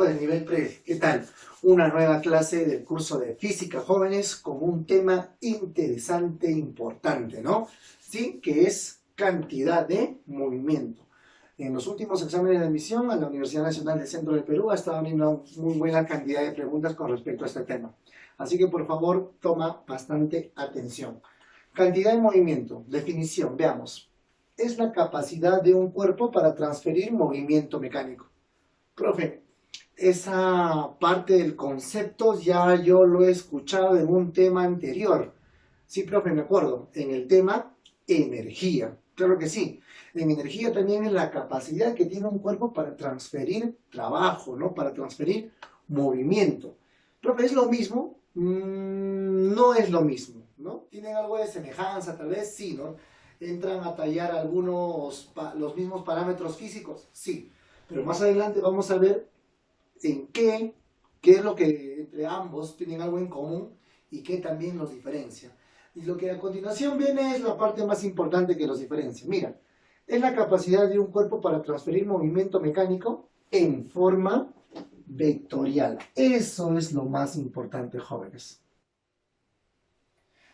del nivel pre, ¿qué tal? Una nueva clase del curso de Física Jóvenes con un tema interesante, importante, ¿no? Sí, que es cantidad de movimiento. En los últimos exámenes de admisión a la Universidad Nacional del Centro del Perú ha estado una muy buena cantidad de preguntas con respecto a este tema. Así que por favor toma bastante atención. Cantidad de movimiento, definición, veamos. Es la capacidad de un cuerpo para transferir movimiento mecánico. Profe, esa parte del concepto ya yo lo he escuchado en un tema anterior. Sí, profe, me acuerdo, en el tema energía. Claro que sí. En energía también es la capacidad que tiene un cuerpo para transferir trabajo, ¿no? Para transferir movimiento. Profe, ¿es lo mismo? No es lo mismo, ¿no? ¿Tienen algo de semejanza? Tal vez sí, ¿no? ¿Entran a tallar los mismos parámetros físicos? Sí. Pero más adelante vamos a ver en qué es lo que entre ambos tienen algo en común y qué también los diferencia. Y lo que a continuación viene es la parte más importante que los diferencia. Mira, es la capacidad de un cuerpo para transferir movimiento mecánico en forma vectorial. Eso es lo más importante, jóvenes.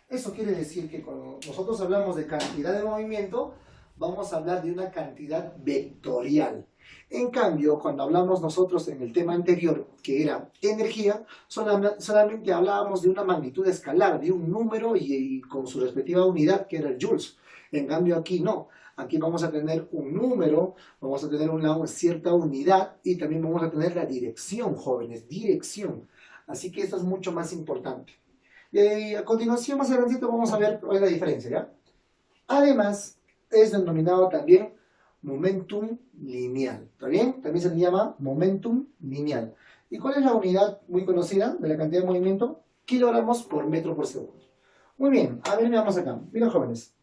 Eso quiere decir que cuando nosotros hablamos de cantidad de movimiento, vamos a hablar de una cantidad vectorial. En cambio, cuando hablamos nosotros en el tema anterior, que era energía, solamente hablábamos de una magnitud escalar, de un número y con su respectiva unidad, que era el joules. En cambio aquí no. Aquí vamos a tener un número, vamos a tener una cierta unidad y también vamos a tener la dirección, jóvenes, dirección. Así que esto es mucho más importante. Y a continuación, más adelante, vamos a ver cuál es la diferencia, ¿ya? Además, es denominado también momentum lineal, ¿está bien? También se le llama momentum lineal. ¿Y cuál es la unidad muy conocida de la cantidad de movimiento? Kilogramos por metro por segundo. Muy bien, a ver, veamos acá. Miren, jóvenes.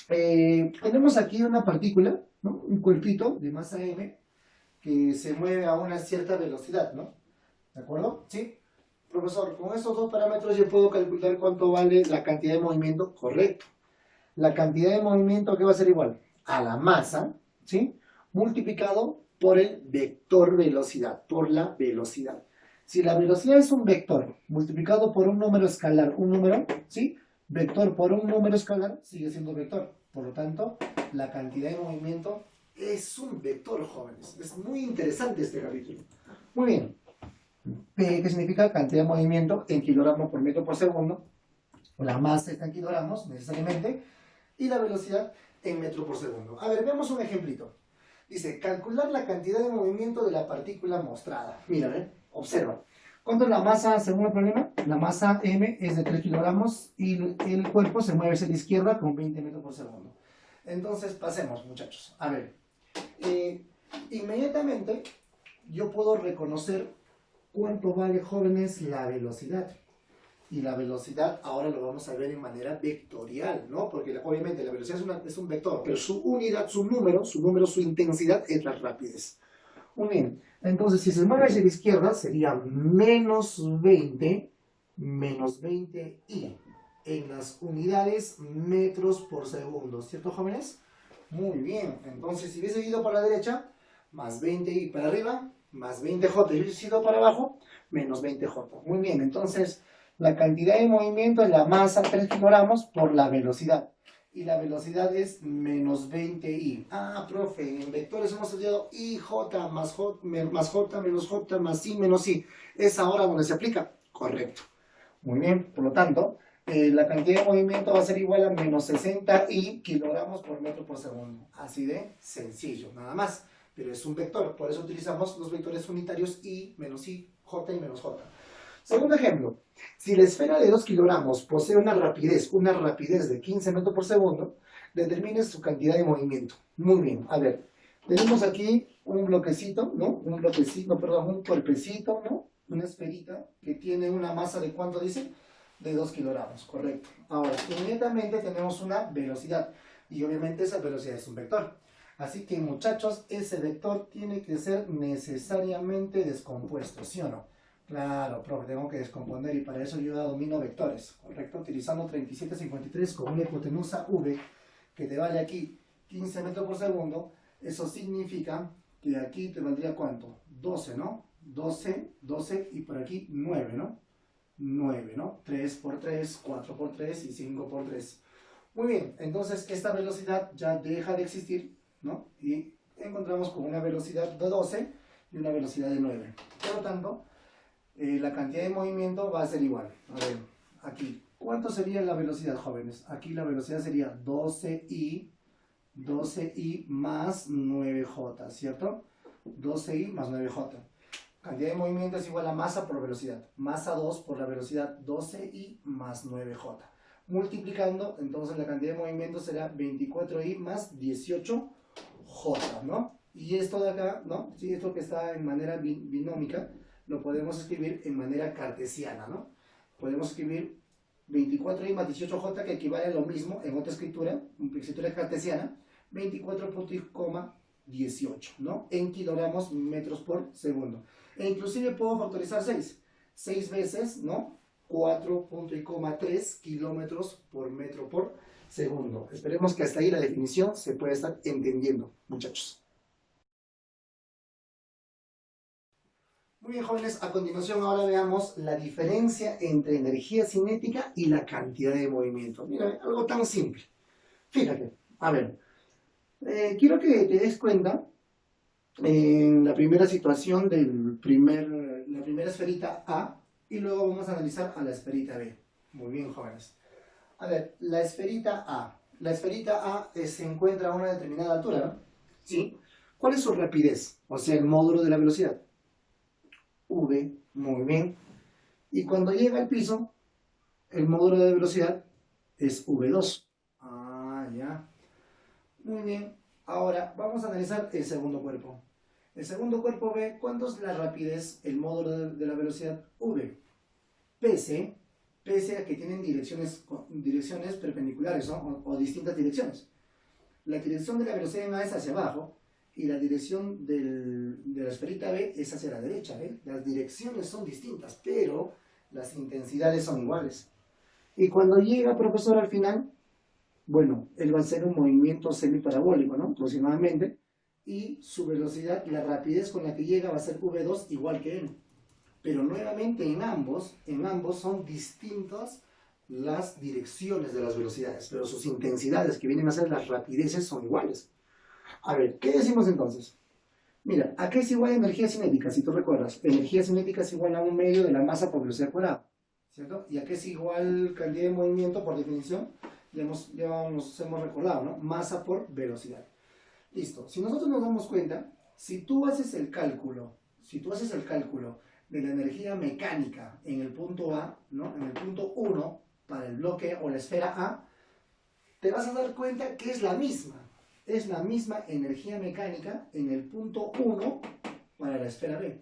Tenemos aquí una partícula, ¿no? Un cuerpito de masa m que se mueve a una cierta velocidad, ¿no? ¿De acuerdo? ¿Sí? Profesor, con estos dos parámetros yo puedo calcular cuánto vale la cantidad de movimiento. Correcto. La cantidad de movimiento que va a ser igual a la masa, ¿sí? Multiplicado por el vector velocidad, por la velocidad. Si la velocidad es un vector multiplicado por un número escalar, un número, ¿sí? Vector por un número escalar sigue siendo vector. Por lo tanto, la cantidad de movimiento es un vector, jóvenes. Es muy interesante este capítulo. Muy bien. P, ¿qué significa? Cantidad de movimiento en kilogramos por metro por segundo. La masa está en kilogramos, necesariamente. Y la velocidad en metro por segundo. A ver, veamos un ejemplito. Dice, calcular la cantidad de movimiento de la partícula mostrada. Mira, observa. ¿Cuánto es la masa según el problema? La masa m es de 3 kilogramos y el cuerpo se mueve hacia la izquierda con 20 metros por segundo. Entonces, pasemos, muchachos. A ver, inmediatamente yo puedo reconocer cuánto vale, jóvenes, la velocidad. Y la velocidad ahora lo vamos a ver en manera vectorial, ¿no? Porque obviamente la velocidad es un vector, pero su unidad, su número, su intensidad es la rapidez. Muy bien, entonces si se mueve hacia la izquierda sería menos 20 i en las unidades metros por segundo, ¿cierto, jóvenes? Muy bien, entonces si hubiese ido para la derecha, más 20 i para arriba, más 20j, si hubiese ido para abajo, menos 20j. Muy bien, entonces la cantidad de movimiento es la masa 3 kilogramos por la velocidad. Y la velocidad es menos 20i. Ah, profe, en vectores hemos estudiado ij más j menos j más i menos i. ¿Es ahora donde se aplica? Correcto. Muy bien, por lo tanto, la cantidad de movimiento va a ser igual a menos 60i kilogramos por metro por segundo. Así de sencillo, nada más. Pero es un vector, por eso utilizamos los vectores unitarios i, menos i, j y menos j. Segundo ejemplo, si la esfera de 2 kilogramos posee una rapidez de 15 metros por segundo, determine su cantidad de movimiento. Muy bien, a ver, tenemos aquí un bloquecito, ¿no? Un cuerpecito, ¿no? Una esferita que tiene una masa de ¿cuánto dice? De 2 kilogramos, correcto. Ahora, inmediatamente tenemos una velocidad y obviamente esa velocidad es un vector. Así que, muchachos, ese vector tiene que ser necesariamente descompuesto, ¿sí o no? Claro, profe, tengo que descomponer y para eso yo domino vectores, ¿correcto? Utilizando 3753 con una hipotenusa v que te vale aquí 15 metros por segundo, eso significa que aquí te valdría ¿cuánto? 12, ¿no? 12 y por aquí 9, ¿no? 9, ¿no? 3 por 3, 4 por 3 y 5 por 3. Muy bien, entonces esta velocidad ya deja de existir, ¿no? Y encontramos con una velocidad de 12 y una velocidad de 9. Por lo tanto, la cantidad de movimiento va a ser igual. A ver, aquí, ¿cuánto sería la velocidad, jóvenes? Aquí la velocidad sería 12i más 9j, ¿cierto? 12i más 9j. Cantidad de movimiento es igual a masa por velocidad. Masa 2 por la velocidad 12i más 9j. Multiplicando, entonces la cantidad de movimiento será 24i más 18j, ¿no? Y esto de acá, ¿no? Sí, esto que está en manera binómica, lo podemos escribir en manera cartesiana, ¿no? Podemos escribir 24i más 18j, que equivale a lo mismo en otra escritura cartesiana, 24.18, ¿no? En kilogramos metros por segundo. E inclusive puedo factorizar 6. 6 veces, ¿no? 4.3 kilómetros por metro por segundo. Esperemos que hasta ahí la definición se pueda estar entendiendo, muchachos. Muy bien, jóvenes, a continuación ahora veamos la diferencia entre energía cinética y la cantidad de movimiento. Mira, algo tan simple. Fíjate, a ver, quiero que te des cuenta en la primera situación de la primera esferita A, y luego vamos a analizar a la esferita B. Muy bien, jóvenes. A ver, la esferita A. La esferita A se encuentra a una determinada altura, ¿no? ¿Sí? ¿Cuál es su rapidez? O sea, el módulo de la velocidad. V, muy bien. Y cuando llega al piso, el módulo de velocidad es V2. Ah, ya. Muy bien. Ahora, vamos a analizar el segundo cuerpo. El segundo cuerpo B, ¿cuánto es la rapidez, el módulo de la velocidad V? Pese a que tienen direcciones perpendiculares, ¿no? o distintas direcciones. La dirección de la velocidad en A es hacia abajo y la dirección de la esferita B es hacia la derecha. ¿eh? Las direcciones son distintas, pero las intensidades son iguales. Y cuando llega, profesor, al final, bueno, él va a hacer un movimiento semiparabólico, ¿no? Aproximadamente, y su velocidad, la rapidez con la que llega va a ser V2 igual que él. Pero nuevamente en ambos son distintas las direcciones de las velocidades, pero sus intensidades, que vienen a ser las rapideces, son iguales. A ver, ¿qué decimos entonces? Mira, ¿a qué es igual energía cinética? Si tú recuerdas, energía cinética es igual a 1/2 de la masa por velocidad cuadrada, ¿cierto? ¿Y a qué es igual cantidad de movimiento por definición? Ya nos hemos recordado, ¿no? Masa por velocidad. Listo. Si nosotros nos damos cuenta, si tú haces el cálculo de la energía mecánica en el punto A, ¿no? En el punto 1, para el bloque o la esfera A, te vas a dar cuenta que es la misma. Es la misma energía mecánica en el punto 1 para la esfera B.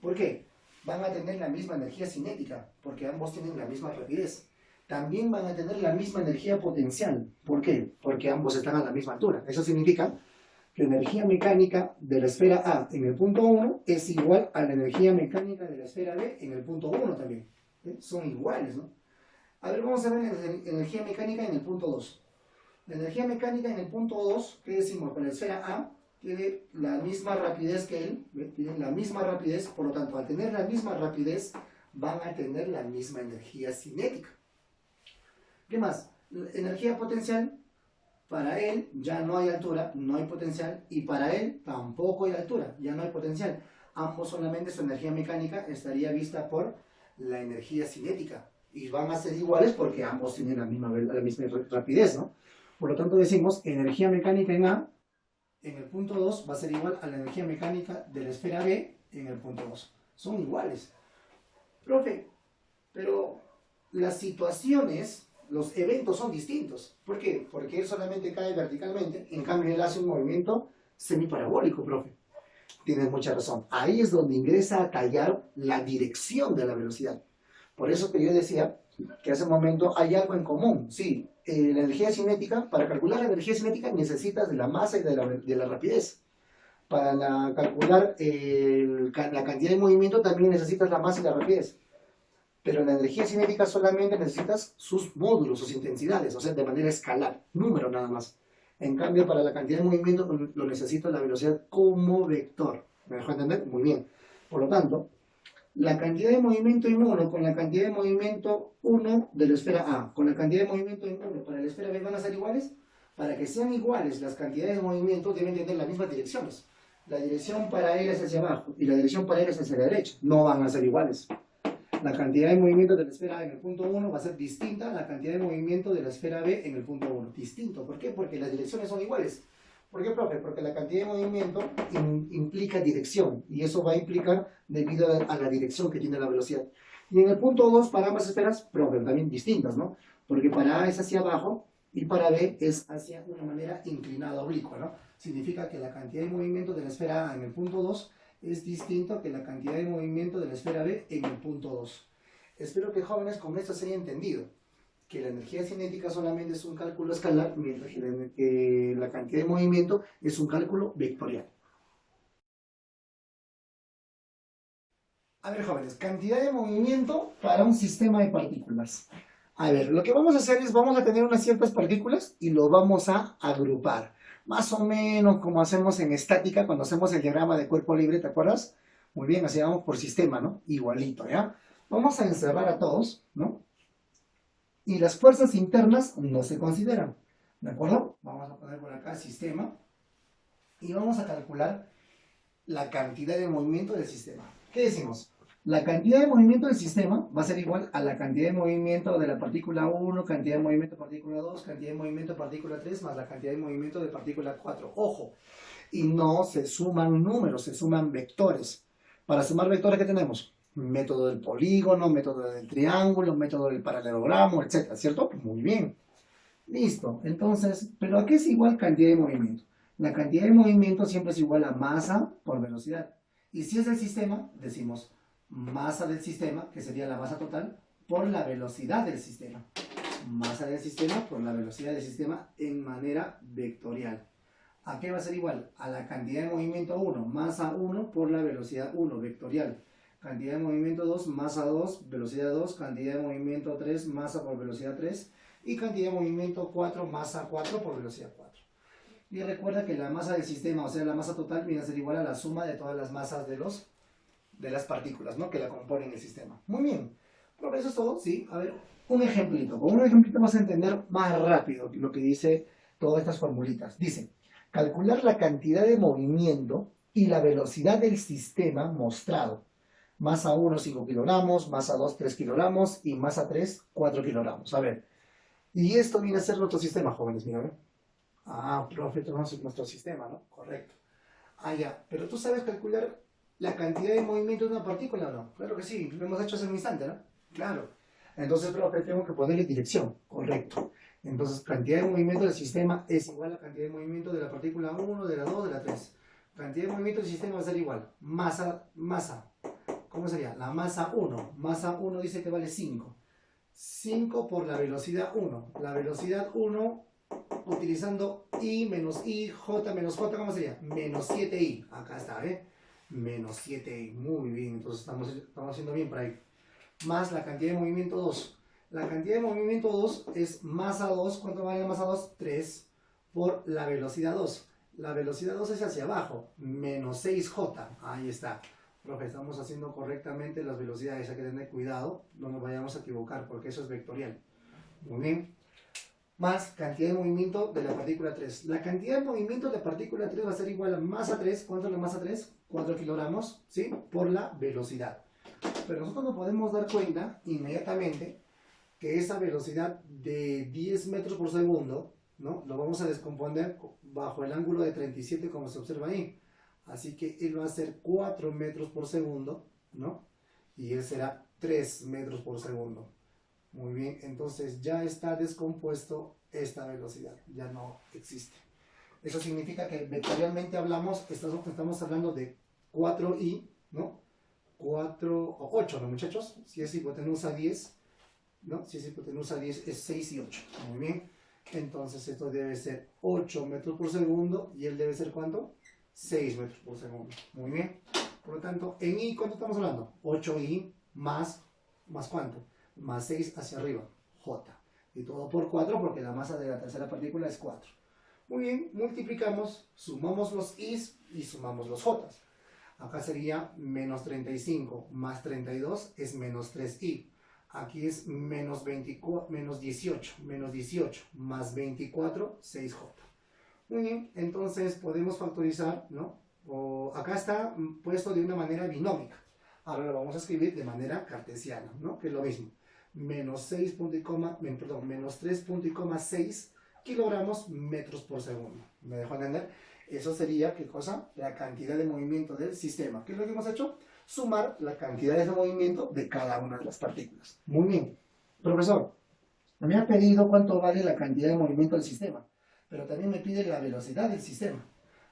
¿Por qué? Van a tener la misma energía cinética, porque ambos tienen la misma rapidez. También van a tener la misma energía potencial. ¿Por qué? Porque ambos están a la misma altura. Eso significa que la energía mecánica de la esfera A en el punto 1 es igual a la energía mecánica de la esfera B en el punto 1 también. Son iguales, ¿no? A ver, vamos a ver la energía mecánica en el punto 2. La energía mecánica en el punto 2, ¿qué decimos? Para la esfera A tiene la misma rapidez que él, ¿ve? Tienen la misma rapidez, por lo tanto, al tener la misma rapidez, van a tener la misma energía cinética. ¿Qué más? La energía potencial, para él ya no hay altura, no hay potencial, y para él tampoco hay altura, ya no hay potencial. Ambos solamente su energía mecánica estaría vista por la energía cinética, y van a ser iguales porque ambos tienen la misma rapidez, ¿no? Por lo tanto decimos, energía mecánica en A, en el punto 2, va a ser igual a la energía mecánica de la esfera B en el punto 2. Son iguales. Profe, pero las situaciones, los eventos son distintos. ¿Por qué? Porque él solamente cae verticalmente, en cambio él hace un movimiento semiparabólico, profe. Tienes mucha razón. Ahí es donde ingresa a tallar la dirección de la velocidad. Por eso que yo decía que hace un momento hay algo en común. Sí, la energía cinética, para calcular la energía cinética necesitas de la masa y de la rapidez. Para calcular la cantidad de movimiento también necesitas la masa y la rapidez. Pero en la energía cinética solamente necesitas sus módulos, sus intensidades, o sea, de manera escalar, número nada más. En cambio, para la cantidad de movimiento lo necesito la velocidad como vector. ¿Me dejó entender? Muy bien. Por lo tanto, la cantidad de movimiento en 1 con la cantidad de movimiento 1 de la esfera A, con la cantidad de movimiento en 1 para la esfera B van a ser iguales. Para que sean iguales, las cantidades de movimiento deben tener las mismas direcciones. La dirección para él es hacia abajo y la dirección para él es hacia la derecha. No van a ser iguales. La cantidad de movimiento de la esfera A en el punto 1 va a ser distinta a la cantidad de movimiento de la esfera B en el punto 1. Distinto. ¿Por qué? Porque las direcciones son iguales. ¿Por qué, profe? Porque la cantidad de movimiento implica dirección y eso va a implicar debido a la dirección que tiene la velocidad. Y en el punto 2, para ambas esferas, profe, también distintas, ¿no? Porque para A es hacia abajo y para B es hacia una manera inclinada, oblicua, ¿no? Significa que la cantidad de movimiento de la esfera A en el punto 2 es distinto que la cantidad de movimiento de la esfera B en el punto 2. Espero que jóvenes con esto se haya entendido que la energía cinética solamente es un cálculo escalar, mientras que la cantidad de movimiento es un cálculo vectorial. A ver, jóvenes, cantidad de movimiento para un sistema de partículas. A ver, lo que vamos a hacer es, vamos a tener unas ciertas partículas y lo vamos a agrupar. Más o menos como hacemos en estática, cuando hacemos el diagrama de cuerpo libre, ¿te acuerdas? Muy bien, así vamos por sistema, ¿no? Igualito, ¿ya? Vamos a encerrar a todos, ¿no? Y las fuerzas internas no se consideran, ¿de acuerdo? Vamos a poner por acá sistema y vamos a calcular la cantidad de movimiento del sistema. ¿Qué decimos? La cantidad de movimiento del sistema va a ser igual a la cantidad de movimiento de la partícula 1, cantidad de movimiento de partícula 2, cantidad de movimiento de partícula 3, más la cantidad de movimiento de partícula 4. Ojo, y no se suman números, se suman vectores. Para sumar vectores, ¿qué tenemos? Método del polígono, método del triángulo, método del paralelogramo, etcétera, ¿cierto? Muy bien. Listo. Entonces, ¿pero a qué es igual cantidad de movimiento? La cantidad de movimiento siempre es igual a masa por velocidad. Y si es del sistema, decimos masa del sistema, que sería la masa total, por la velocidad del sistema. Masa del sistema por la velocidad del sistema en manera vectorial. ¿A qué va a ser igual? A la cantidad de movimiento 1, masa 1 por la velocidad 1, vectorial. Cantidad de movimiento 2, masa 2, velocidad 2, cantidad de movimiento 3, masa por velocidad 3, y cantidad de movimiento 4, masa 4 por velocidad 4. Y recuerda que la masa del sistema, o sea, la masa total, viene a ser igual a la suma de todas las masas de las partículas, ¿no? Que la componen el sistema. Muy bien. Pero eso es todo, sí. A ver, un ejemplito. Con un ejemplito vas a entender más rápido lo que dice todas estas formulitas. Dice, calcular la cantidad de movimiento y la velocidad del sistema mostrado. Masa 1, 5 kilogramos, masa 2, 3 kilogramos y masa 3, 4 kilogramos. A ver, y esto viene a ser nuestro sistema, jóvenes, mira, ¿eh? Ah, profe, tenemos nuestro sistema, ¿no? Correcto. Ah, ya, pero tú sabes calcular la cantidad de movimiento de una partícula, ¿no? Claro que sí, lo hemos hecho hace un instante, ¿no? Claro. Entonces, profe, tengo que ponerle dirección. Correcto. Entonces, cantidad de movimiento del sistema es igual a la cantidad de movimiento de la partícula 1, de la 2, de la 3. Cantidad de movimiento del sistema va a ser igual. Masa. ¿Cómo sería? La masa 1. Masa 1 dice que vale 5. 5 por la velocidad 1. La velocidad 1, utilizando I menos I, J menos J, ¿cómo sería? Menos 7I. Acá está, ¿eh? Menos 7I. Muy bien, entonces estamos haciendo bien por ahí. Más la cantidad de movimiento 2. La cantidad de movimiento 2 es masa 2. ¿Cuánto vale la masa 2? 3 por la velocidad 2. La velocidad 2 es hacia abajo. Menos 6J. Ahí está. Profe, estamos haciendo correctamente las velocidades. Hay que tener cuidado. No nos vayamos a equivocar porque eso es vectorial. Muy bien. Más cantidad de movimiento de la partícula 3. La cantidad de movimiento de la partícula 3 va a ser igual a masa 3. ¿Cuánto es la masa 3? 4 kilogramos, ¿sí? Por la velocidad. Pero nosotros nos podemos dar cuenta inmediatamente que esa velocidad de 10 metros por segundo, ¿no? Lo vamos a descomponer bajo el ángulo de 37 como se observa ahí. Así que él va a ser 4 metros por segundo, ¿no? Y él será 3 metros por segundo. Muy bien, entonces ya está descompuesto esta velocidad, ya no existe. Eso significa que vectorialmente hablamos, estamos hablando de 4i, ¿no? 4 o 8, ¿no, muchachos? Si es hipotenusa 10, ¿no? Si es hipotenusa 10 es 6 y 8. Muy bien. Entonces esto debe ser 8 metros por segundo y él debe ser ¿cuánto? 6 metros por segundo. Muy bien. Por lo tanto, en I, ¿cuánto estamos hablando? 8i más ¿cuánto? Más 6 hacia arriba, J. Y todo por 4 porque la masa de la tercera partícula es 4. Muy bien, multiplicamos, sumamos los I's y sumamos los J's. Acá sería menos 35 más 32 es menos 3i. Aquí es menos 24, menos 18 más 24, 6j. Muy bien, entonces podemos factorizar, ¿no? O acá está puesto de una manera binómica. Ahora lo vamos a escribir de manera cartesiana, ¿no? Que es lo mismo. Menos 6 menos 3,6 kilogramos metros por segundo. ¿Me dejo entender? Eso sería, ¿qué cosa? La cantidad de movimiento del sistema. ¿Qué es lo que hemos hecho? Sumar la cantidad de movimiento de cada una de las partículas. Muy bien. Profesor, me ha pedido cuánto vale la cantidad de movimiento del sistema, pero también me pide la velocidad del sistema.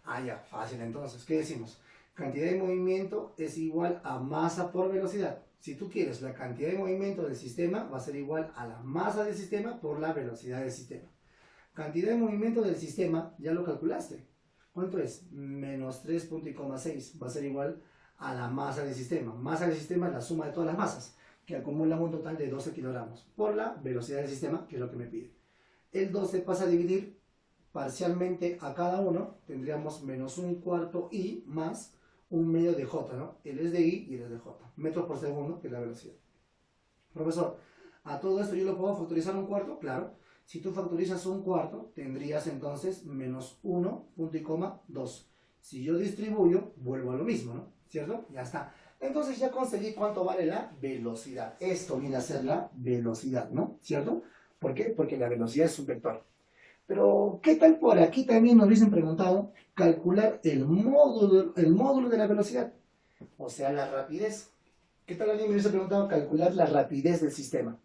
Ah, ya, fácil entonces. ¿Qué decimos? Cantidad de movimiento es igual a masa por velocidad. Si tú quieres la cantidad de movimiento del sistema, va a ser igual a la masa del sistema por la velocidad del sistema. Cantidad de movimiento del sistema, ya lo calculaste. ¿Cuánto es? Menos 3,6 va a ser igual a la masa del sistema. Masa del sistema es la suma de todas las masas, que acumulan un total de 12 kilogramos, por la velocidad del sistema, que es lo que me pide. El 12 pasa a dividir parcialmente a cada uno, tendríamos menos un cuarto i más un medio de j, ¿no? Él es de i y él es de j. Metros por segundo, que es la velocidad. Profesor, ¿a todo esto yo lo puedo factorizar un cuarto? Claro. Si tú factorizas un cuarto, tendrías entonces menos 1,2. Si yo distribuyo, vuelvo a lo mismo, ¿no? ¿Cierto? Ya está. Entonces ya conseguí cuánto vale la velocidad. Esto viene a ser la velocidad, ¿no? ¿Cierto? ¿Por qué? Porque la velocidad es un vector. Pero, ¿qué tal por aquí también nos hubiesen preguntado calcular el módulo de la velocidad? O sea, la rapidez. ¿Qué tal alguien me hubiese preguntado calcular la rapidez del sistema?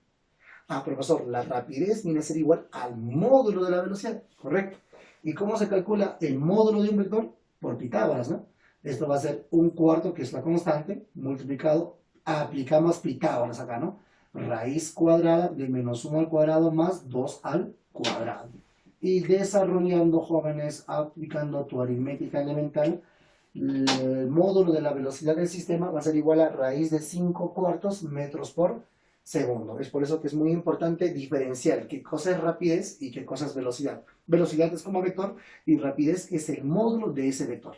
Ah, profesor, la rapidez viene a ser igual al módulo de la velocidad, correcto. ¿Y cómo se calcula el módulo de un vector? Por Pitágoras, ¿no? Esto va a ser un cuarto, que es la constante, multiplicado, aplicamos Pitágoras acá, ¿no? Raíz cuadrada de menos 1 al cuadrado más 2 al cuadrado. Y desarrollando, jóvenes, aplicando tu aritmética elemental, el módulo de la velocidad del sistema va a ser igual a raíz de 5 cuartos metros por segundo. Es por eso que es muy importante diferenciar qué cosa es rapidez y qué cosa es velocidad. Velocidad es como vector y rapidez es el módulo de ese vector.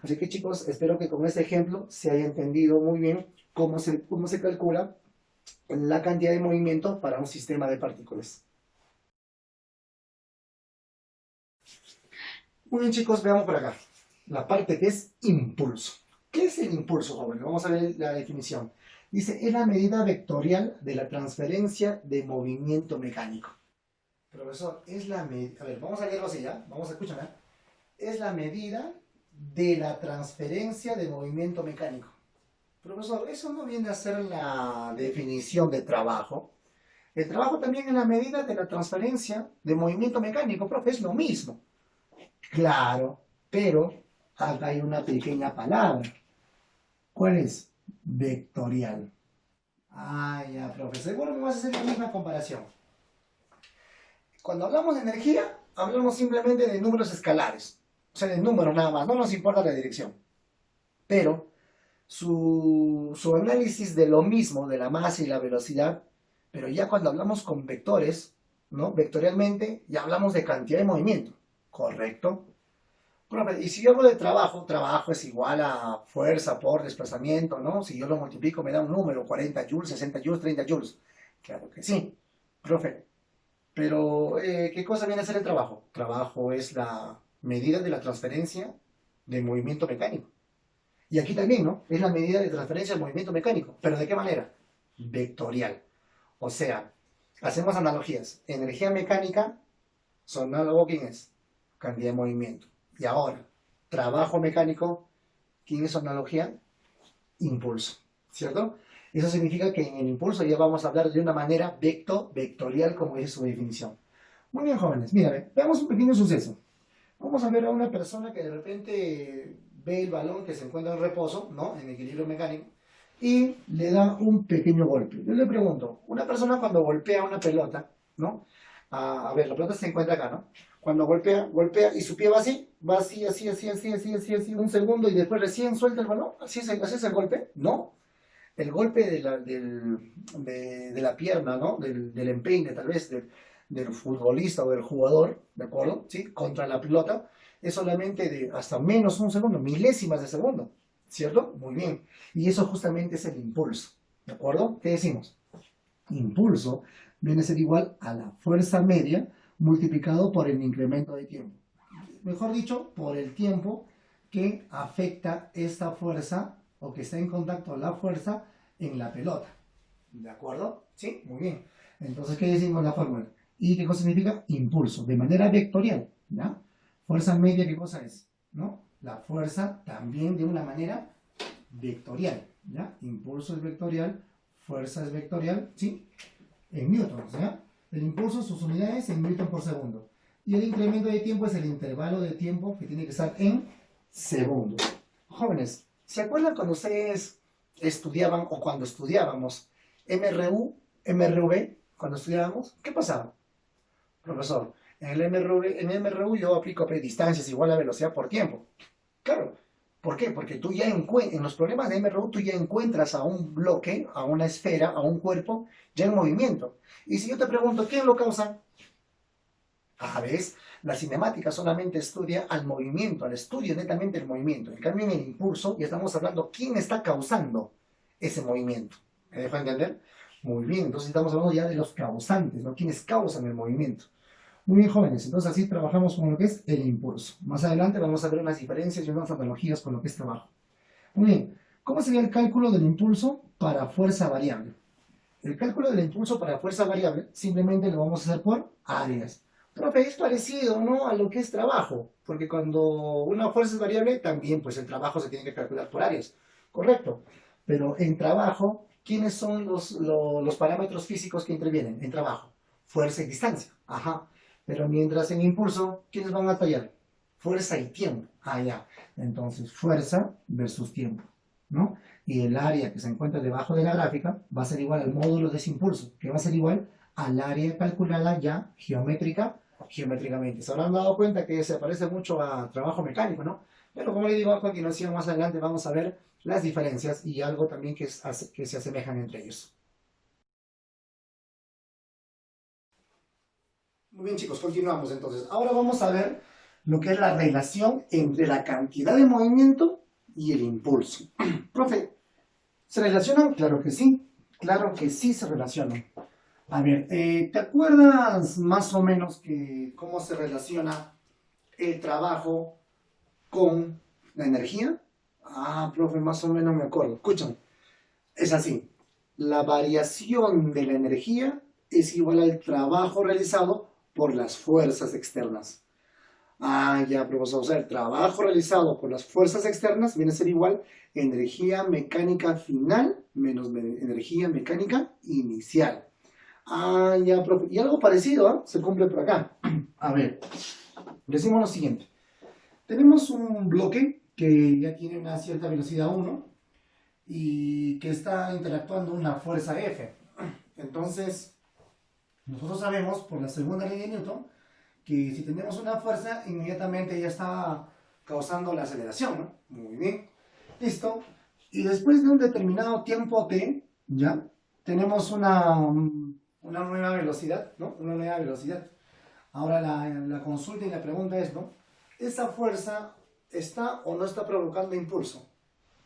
Así que, chicos, espero que con este ejemplo se haya entendido muy bien cómo se calcula la cantidad de movimiento para un sistema de partículas. Muy bien, chicos, veamos por acá. La parte que es impulso. ¿Qué es el impulso, jóvenes? Vamos a ver la definición. Dice, es la medida vectorial de la transferencia de movimiento mecánico. Profesor, es la medida... A ver, vamos a leerlo así, ¿ya? Vamos a escuchar, ¿eh? Es la medida de la transferencia de movimiento mecánico. Profesor, eso no viene a ser la definición de trabajo. El trabajo también es la medida de la transferencia de movimiento mecánico, profe, es lo mismo. Claro, pero acá hay una pequeña palabra. ¿Cuál es? Vectorial. Ah, ya, profe. Seguro me vas a hacer la misma comparación. Cuando hablamos de energía, hablamos simplemente de números escalares. O sea, de números nada más. No nos importa la dirección. Pero su análisis de lo mismo, de la masa y la velocidad, pero ya cuando hablamos con vectores, ¿no? Vectorialmente, ya hablamos de cantidad de movimiento. ¿Correcto? Profe, y si yo hablo de trabajo, trabajo es igual a fuerza por desplazamiento, ¿no? Si yo lo multiplico me da un número, 40 joules, 60 joules, 30 joules. Claro que sí, profe. Pero, ¿qué cosa viene a ser el trabajo? Trabajo es la medida de la transferencia de movimiento mecánico. Y aquí también, ¿no? Es la medida de transferencia de movimiento mecánico. ¿Pero de qué manera? Vectorial. O sea, hacemos analogías. Energía mecánica, su análogo, ¿quién es? Cantidad de movimiento. Y ahora, trabajo mecánico, ¿quién es su analogía? Impulso, ¿cierto? Eso significa que en el impulso ya vamos a hablar de una manera vectorial, como es su definición. Muy bien, jóvenes, mira, veamos un pequeño suceso. Vamos a ver a una persona que de repente ve el balón que se encuentra en reposo, ¿no? En equilibrio mecánico, y le da un pequeño golpe. Yo le pregunto, una persona cuando golpea una pelota, ¿no? A ver, la pelota se encuentra acá, ¿no? Cuando golpea y su pie va así, así, un segundo y después recién suelta el balón. ¿Así es el golpe? No. El golpe de la pierna, ¿no? Del empeine, tal vez, del futbolista o del jugador, ¿de acuerdo? ¿Sí? Contra la pelota, es solamente de hasta menos un segundo, milésimas de segundo, ¿cierto? Muy bien. Y eso justamente es el impulso, ¿de acuerdo? ¿Qué decimos? Impulso viene a ser igual a la fuerza media multiplicado por el incremento de tiempo. Mejor dicho, por el tiempo que afecta esta fuerza o que está en contacto la fuerza en la pelota. ¿De acuerdo? Sí, muy bien. Entonces, ¿qué decimos la fórmula? ¿Y qué cosa significa? Impulso, de manera vectorial, ¿ya? Fuerza media, ¿qué cosa es? ¿No? La fuerza también de una manera vectorial, ¿ya? Impulso es vectorial, fuerza es vectorial, ¿sí? En newtons, ¿ya? El impulso, sus unidades en newton por segundo. Y el incremento de tiempo es el intervalo de tiempo que tiene que estar en segundos. Jóvenes, ¿se acuerdan cuando ustedes estudiaban o cuando estudiábamos MRU, MRV, cuando estudiábamos? ¿Qué pasaba? Profesor, en MRU yo aplico distancias igual a velocidad por tiempo. Claro, ¿por qué? Porque tú ya en los problemas de MRU tú ya encuentras a un bloque, a una esfera, a un cuerpo ya en movimiento. Y si yo te pregunto, ¿quién lo causa? ¿Ves? La cinemática solamente estudia al movimiento, al estudio netamente del movimiento. En cambio, en el impulso ya estamos hablando quién está causando ese movimiento. ¿Me dejo entender? Muy bien, entonces estamos hablando ya de los causantes, ¿no? ¿Quiénes causan el movimiento? Muy bien, jóvenes, entonces así trabajamos con lo que es el impulso. Más adelante vamos a ver unas diferencias y unas analogías con lo que es trabajo. Muy bien, ¿cómo sería el cálculo del impulso para fuerza variable? El cálculo del impulso para fuerza variable simplemente lo vamos a hacer por áreas. Profe, es parecido, ¿no?, a lo que es trabajo, porque cuando una fuerza es variable, también pues el trabajo se tiene que calcular por áreas. Correcto. Pero en trabajo, ¿quiénes son los parámetros físicos que intervienen en trabajo? Fuerza y distancia. Ajá. Pero mientras en impulso, ¿quiénes van a tallar? Fuerza y tiempo. Ah, ya. Entonces, fuerza versus tiempo, ¿no? Y el área que se encuentra debajo de la gráfica va a ser igual al módulo de ese impulso, que va a ser igual al área calculada ya geométricamente. Se habrán dado cuenta que se parece mucho a trabajo mecánico, ¿no? Pero como les digo, a continuación, más adelante, vamos a ver las diferencias y algo también que se asemejan entre ellos. Muy bien, chicos, continuamos entonces. Ahora vamos a ver lo que es la relación entre la cantidad de movimiento y el impulso. Profe, ¿se relacionan? Claro que sí se relacionan. A ver, ¿te acuerdas más o menos cómo se relaciona el trabajo con la energía? Ah, profe, más o menos me acuerdo. Escuchen, es así. La variación de la energía es igual al trabajo realizado por las fuerzas externas. Ah, ya, profesor. O sea, el trabajo realizado por las fuerzas externas viene a ser igual energía mecánica final menos energía mecánica inicial. Ah, ya, profe. Y algo parecido, ¿eh? Se cumple por acá. A ver, decimos lo siguiente. Tenemos un bloque que ya tiene una cierta velocidad 1 y que está interactuando una fuerza F. Entonces, nosotros sabemos por la segunda ley de Newton que si tenemos una fuerza, inmediatamente ya está causando la aceleración, ¿no? Muy bien. Listo. Y después de un determinado tiempo t, ya, tenemos una nueva velocidad, ¿no? Una nueva velocidad. Ahora la consulta y la pregunta es, ¿no? ¿Esa fuerza está o no está provocando impulso?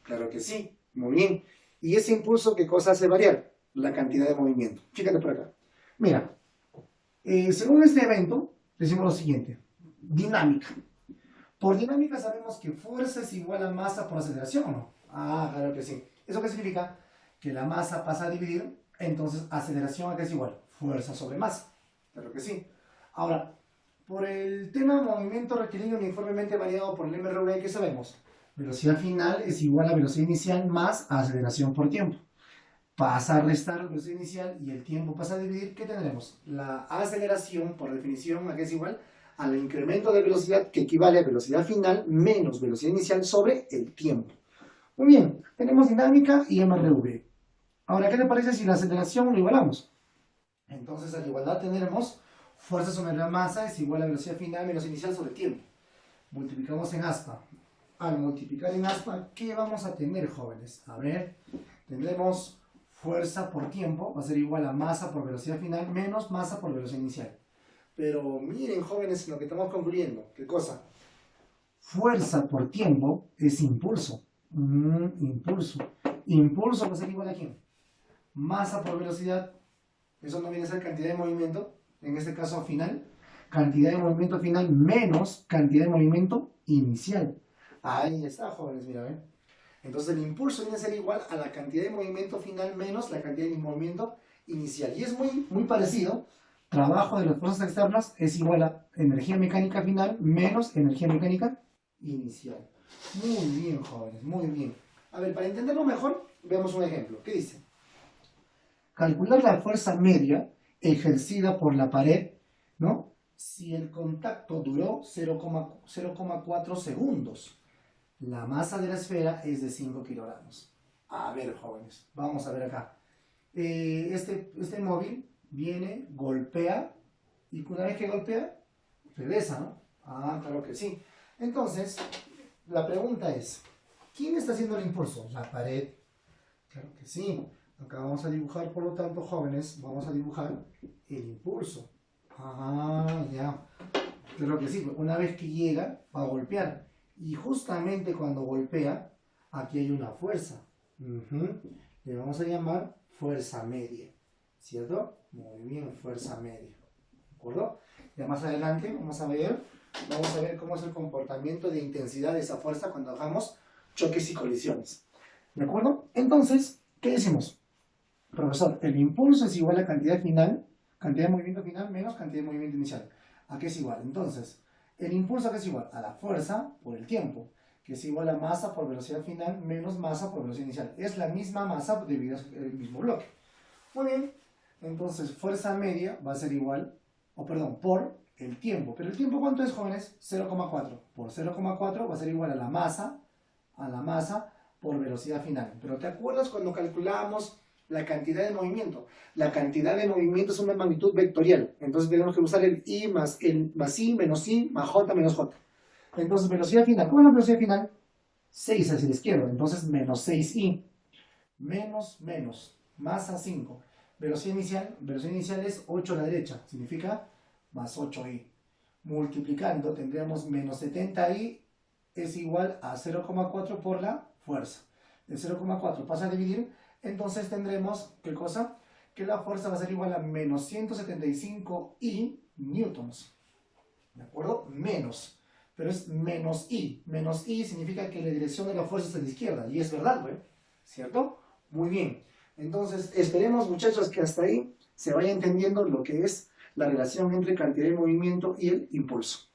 Claro que sí. Muy bien. ¿Y ese impulso qué cosa hace variar? La cantidad de movimiento. Fíjate por acá. Mira, según este evento, decimos lo siguiente. Dinámica. Por dinámica sabemos que fuerza es igual a masa por aceleración, ¿no? Ah, claro que sí. ¿Eso qué significa? Que la masa pasa a dividir, entonces aceleración ¿a qué es igual? Fuerza sobre masa. Claro que sí. Ahora, por el tema movimiento rectilíneo uniformemente variado por el MRV, ¿qué sabemos? Velocidad final es igual a velocidad inicial más aceleración por tiempo. Pasa a restar la velocidad inicial y el tiempo pasa a dividir, ¿qué tendremos? La aceleración, por definición, ¿a qué es igual? Al incremento de velocidad que equivale a velocidad final menos velocidad inicial sobre el tiempo. Muy bien, tenemos dinámica y MRV. Ahora, ¿qué te parece si la aceleración lo igualamos? Entonces, a la igualdad tendremos fuerza sobre la masa es igual a velocidad final menos inicial sobre tiempo. Multiplicamos en aspa. Al multiplicar en aspa, ¿qué vamos a tener, jóvenes? A ver, tendremos fuerza por tiempo, va a ser igual a masa por velocidad final menos masa por velocidad inicial. Pero miren, jóvenes, lo que estamos concluyendo. ¿Qué cosa? Fuerza por tiempo es impulso. Impulso. Impulso va a ser igual a ¿quién? Masa por velocidad. Eso no viene a ser cantidad de movimiento, en este caso final. Cantidad de movimiento final menos cantidad de movimiento inicial. Ahí está, jóvenes, mira, ¿ven? Entonces el impulso viene a ser igual a la cantidad de movimiento final menos la cantidad de movimiento inicial. Y es muy parecido. Trabajo de las fuerzas externas es igual a energía mecánica final menos energía mecánica inicial. Muy bien, jóvenes, muy bien. A ver, para entenderlo mejor, veamos un ejemplo. ¿Qué dice? Calcular la fuerza media ejercida por la pared, ¿no? Si el contacto duró 0,4 segundos. La masa de la esfera es de 5 kilogramos. A ver, jóvenes, vamos a ver acá. Este móvil viene, golpea, y una vez que golpea, regresa, ¿no? Ah, claro que sí. Entonces, la pregunta es, ¿quién está haciendo el impulso? La pared. Claro que sí. Acá vamos a dibujar, por lo tanto, jóvenes, vamos a dibujar el impulso. Ah, ya. Claro que sí. Una vez que llega, va a golpear. Y justamente cuando golpea, aquí hay una fuerza. Le vamos a llamar fuerza media. ¿Cierto? Muy bien, fuerza media. ¿De acuerdo? Ya más adelante vamos a ver cómo es el comportamiento de intensidad de esa fuerza cuando hagamos choques y colisiones. ¿De acuerdo? Entonces, ¿qué decimos? Profesor, el impulso es igual a cantidad final, cantidad de movimiento final menos cantidad de movimiento inicial. ¿A qué es igual? Entonces, el impulso que es igual a la fuerza por el tiempo, que es igual a masa por velocidad final menos masa por velocidad inicial. Es la misma masa dividida el mismo bloque. Muy bien, entonces fuerza media va a ser igual, por el tiempo. ¿Pero el tiempo cuánto es, jóvenes? 0,4. Por 0,4 va a ser igual a la masa por velocidad final. Pero ¿te acuerdas cuando calculábamos la cantidad de movimiento? La cantidad de movimiento es una magnitud vectorial. Entonces tenemos que usar el I más I menos I más J menos J. Entonces velocidad final. ¿Cómo es la velocidad final? 6 hacia la izquierda. Entonces menos 6I. Menos, masa 5. Velocidad inicial es 8 a la derecha. Significa más 8I. Multiplicando tendríamos menos 70I es igual a 0,4 por la fuerza. El 0,4 pasa a dividir, entonces tendremos, ¿qué cosa? Que la fuerza va a ser igual a menos 175I newtons. ¿De acuerdo? Menos. Pero es menos I. Menos I significa que la dirección de la fuerza es a la izquierda. Y es verdad, ¿no? ¿Cierto? Muy bien. Entonces, esperemos, muchachos, que hasta ahí se vaya entendiendo lo que es la relación entre cantidad de movimiento y el impulso.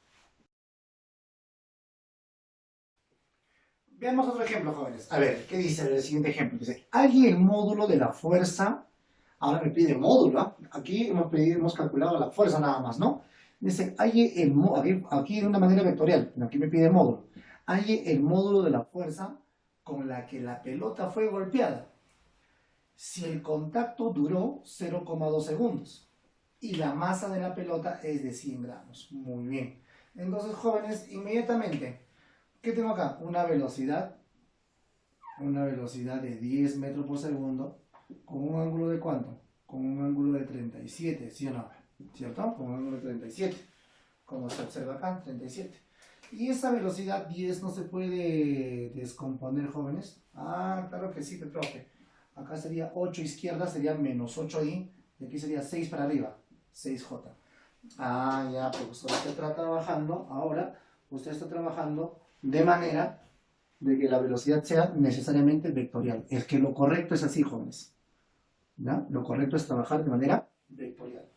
Veamos otro ejemplo, jóvenes. A ver, ¿qué dice el siguiente ejemplo? Dice, hay el módulo de la fuerza. Ahora me pide módulo, ¿eh? Aquí hemos calculado la fuerza nada más, ¿no? Dice, aquí de una manera vectorial, aquí me pide módulo. Hay el módulo de la fuerza con la que la pelota fue golpeada. Si el contacto duró 0,2 segundos y la masa de la pelota es de 100 gramos. Muy bien. Entonces, jóvenes, inmediatamente, ¿qué tengo acá? Una velocidad de 10 metros por segundo, con un ángulo de ¿cuánto? Con un ángulo de 37, ¿sí o no? ¿Cierto? Con un ángulo de 37. Como se observa acá, 37. Y esa velocidad 10 no se puede descomponer, jóvenes. Ah, claro que sí, profe. Acá sería 8 izquierda, sería menos 8i, y aquí sería 6 para arriba, 6j. Ah, ya, profesor, usted está trabajando, ahora, usted está trabajando de manera de que la velocidad sea necesariamente vectorial. Es que lo correcto es así, jóvenes. ¿Ya? Lo correcto es trabajar de manera vectorial.